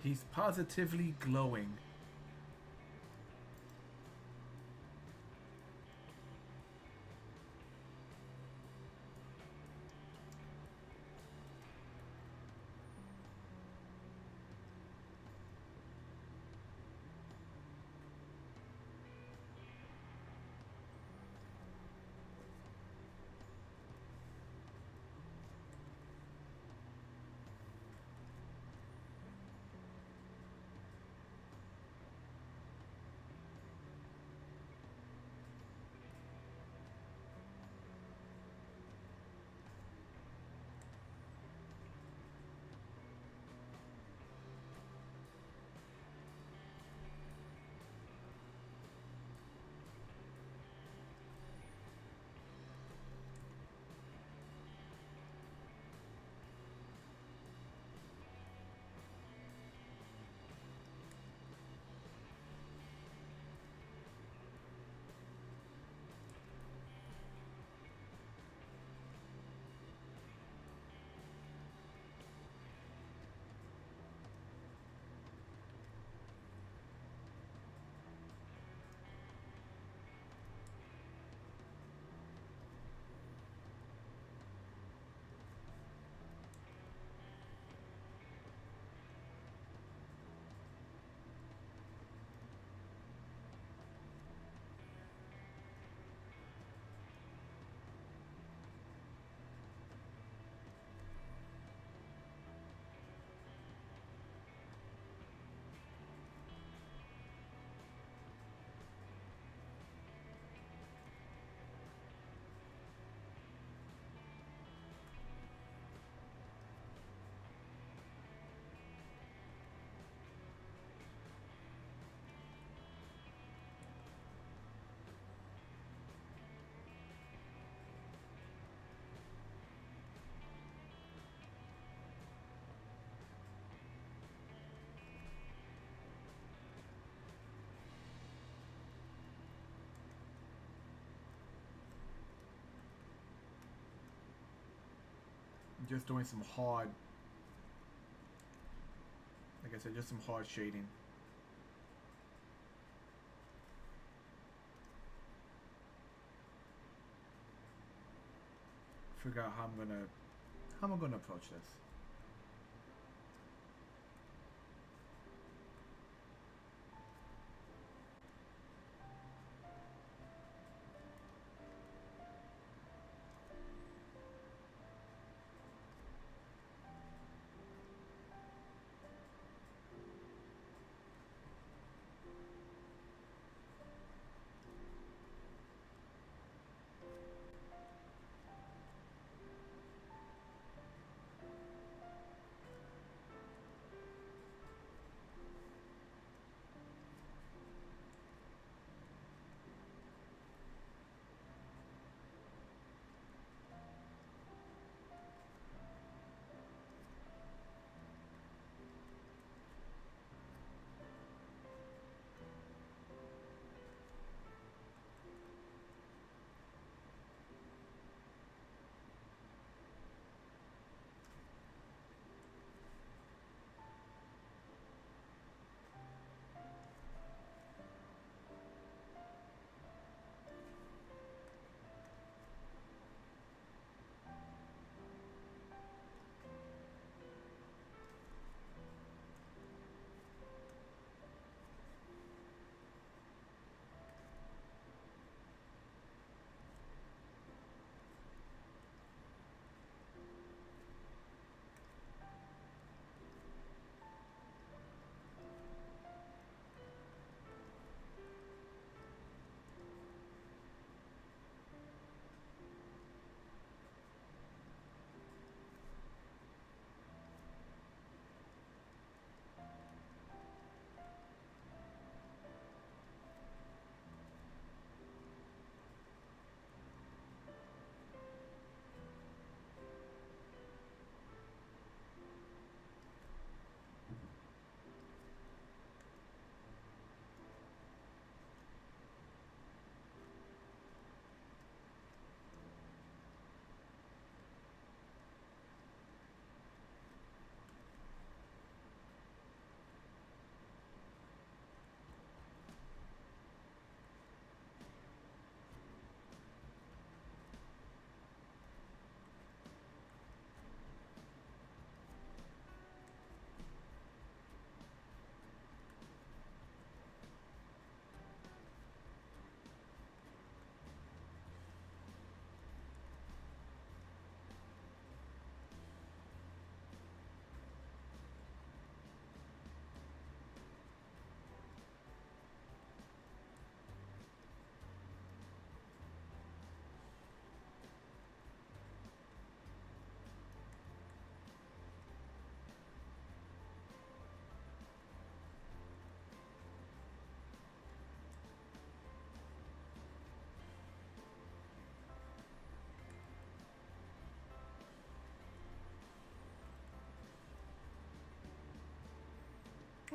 He's positively glowing. Just doing some hard, like I said, just some hard shading. Figure out how am I gonna approach this.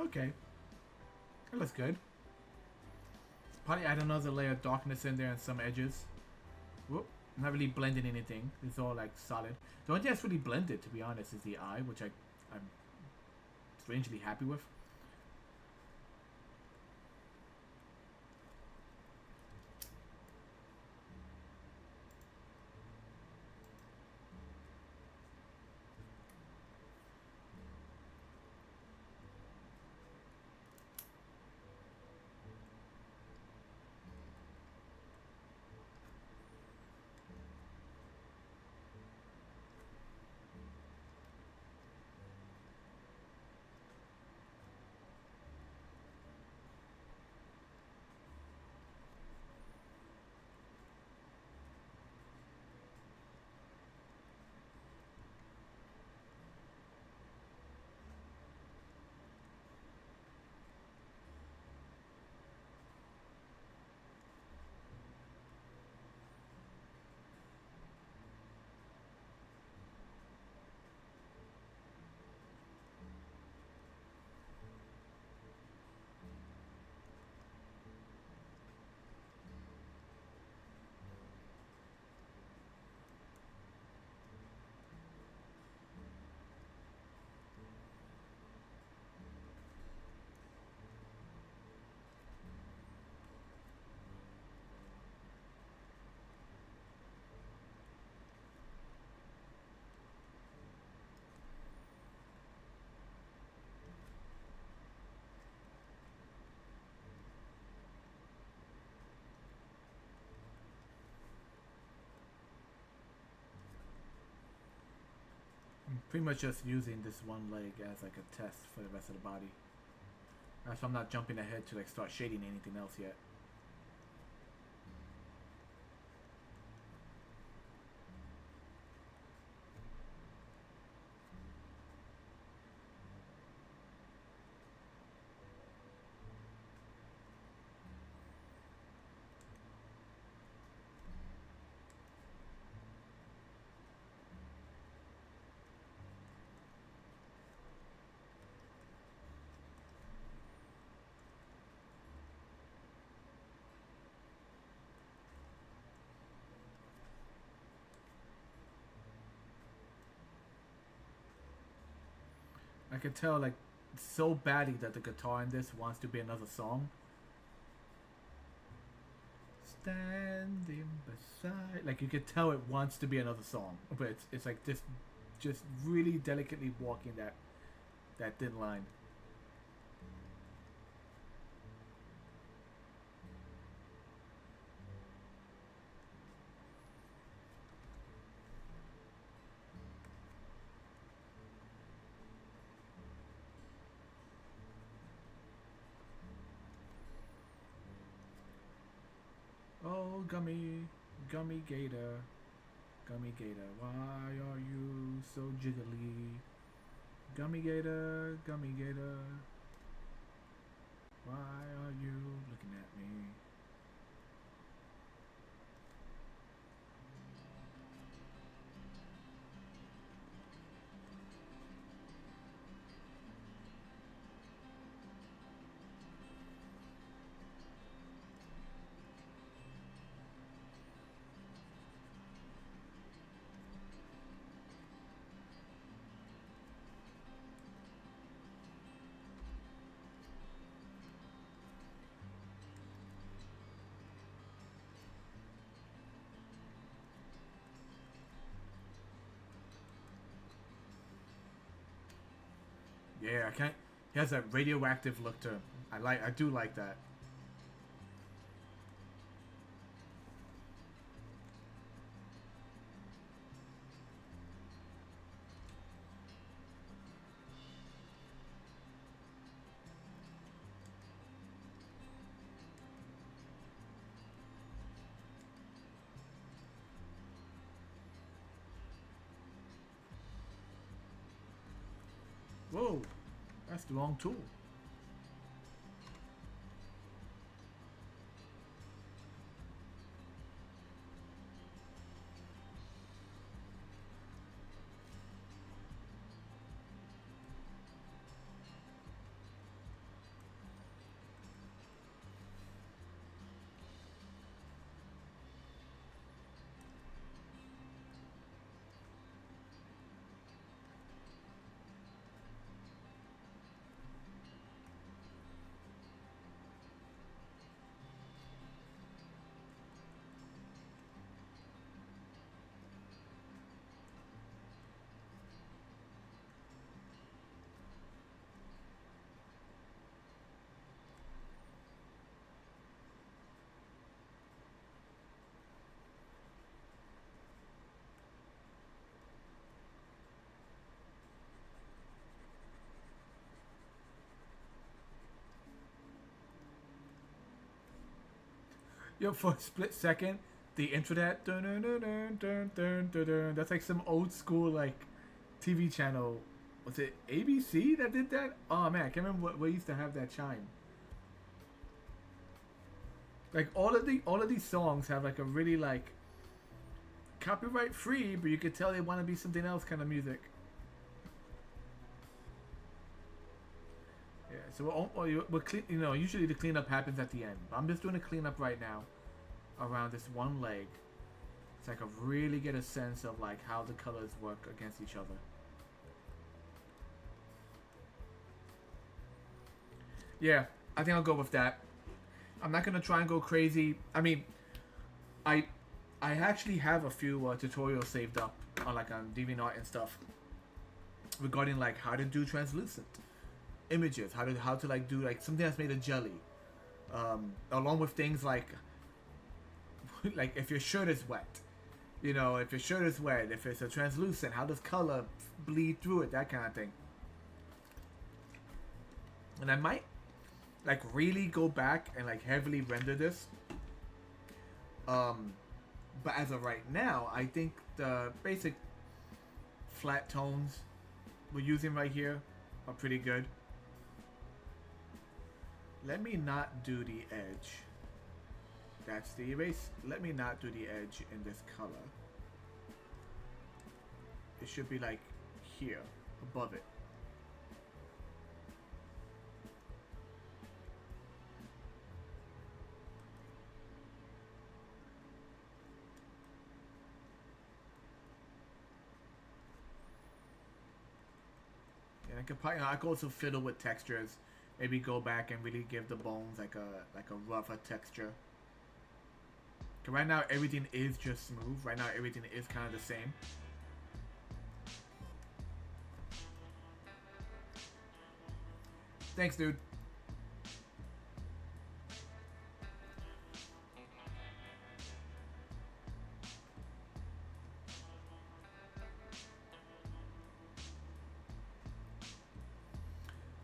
Okay, that looks good. Probably add another layer of darkness in there and some edges. Whoop. Not really blending anything. It's all like solid. The only thing that's really blended, to be honest, is the eye, which I'm strangely happy with. I'm pretty much just using this one leg as like a test for the rest of the body. So I'm not jumping ahead to like start shading anything else yet. I could tell like so badly that the guitar in this wants to be another song. Standing beside, like you could tell it wants to be another song, but it's like just really delicately walking that thin line. Oh, gummy gator, why are you so jiggly? Gummy gator, why are you looking at me? Yeah, I can't. He has that radioactive look to him. I do like that. Whoa, that's the wrong tool. Yo, for a split second, the intro that dun, dun, dun, dun, dun, dun, dun, dun, that's like some old school like TV channel. Was it ABC that did that? Oh man, I can't remember what used to have that chime. Like all of these songs have like a really like copyright free, but you could tell they want to be something else kind of music. Yeah, so we're clean, you know, usually the cleanup happens at the end. But I'm just doing a cleanup right now around this one leg, so I can really get a sense of like how the colors work against each other. Yeah, I think I'll go with that. I'm not gonna try and go crazy. I mean, I I actually have a few tutorials saved up on like on DeviantArt and stuff regarding like how to do translucent images, how to like do like something that's made of jelly, along with things like like if your shirt is wet, you know, if your shirt is wet, if it's a translucent, how does color bleed through it, that kind of thing. And I might like really go back and like heavily render this. But as of right now, I think the basic flat tones we're using right here are pretty good. Let me not do the edge. That's the erase. Let me not do the edge in this color. It should be like here, above it. And I could probably, I could also fiddle with textures. Maybe go back and really give the bones like a rougher texture. Cause right now everything is just smooth. Right now everything is kind of the same. Thanks, dude.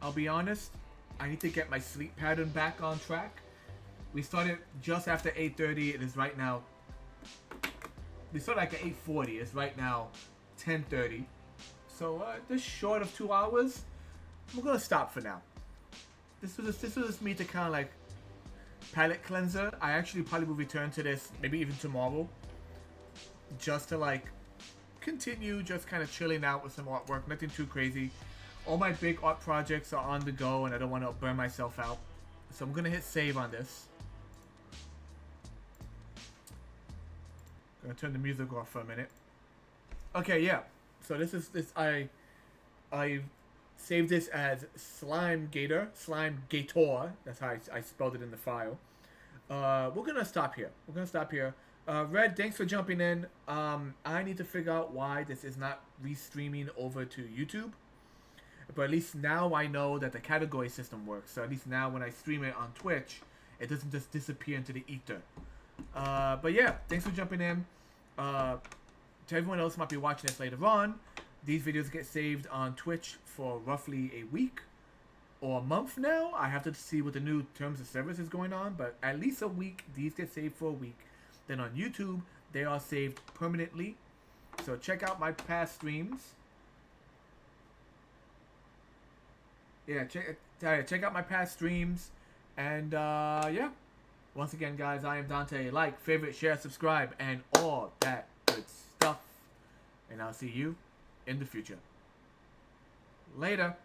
I'll be honest, I need to get my sleep pattern back on track. We started just after 8:30. It is right now. We started like at 8:40. It's right now 10:30. So just short of 2 hours. We're gonna stop for now. This was just me to kind of like palette cleanser. I actually probably will return to this maybe even tomorrow, just to like continue just kind of chilling out with some artwork. Nothing too crazy. All my big art projects are on the go, and I don't want to burn myself out. So I'm gonna hit save on this. Gonna turn the music off for a minute. Okay, yeah. So this I saved this as Gator. That's how I spelled it in the file. We're gonna stop here. Red, thanks for jumping in. I need to figure out why this is not restreaming over to YouTube. But at least now I know that the category system works. So at least now when I stream it on Twitch, it doesn't just disappear into the ether. But yeah, thanks for jumping in. To everyone else who might be watching this later on, these videos get saved on Twitch for roughly a week or a month now. I have to see what the new terms of service is going on, but at least a week. These get saved for a week. Then on YouTube, they are saved permanently. So check out my past streams. Yeah, check out my past streams. And yeah. Once again, guys, I am Dante. Like, favorite, share, subscribe, and all that good stuff. And I'll see you in the future. Later.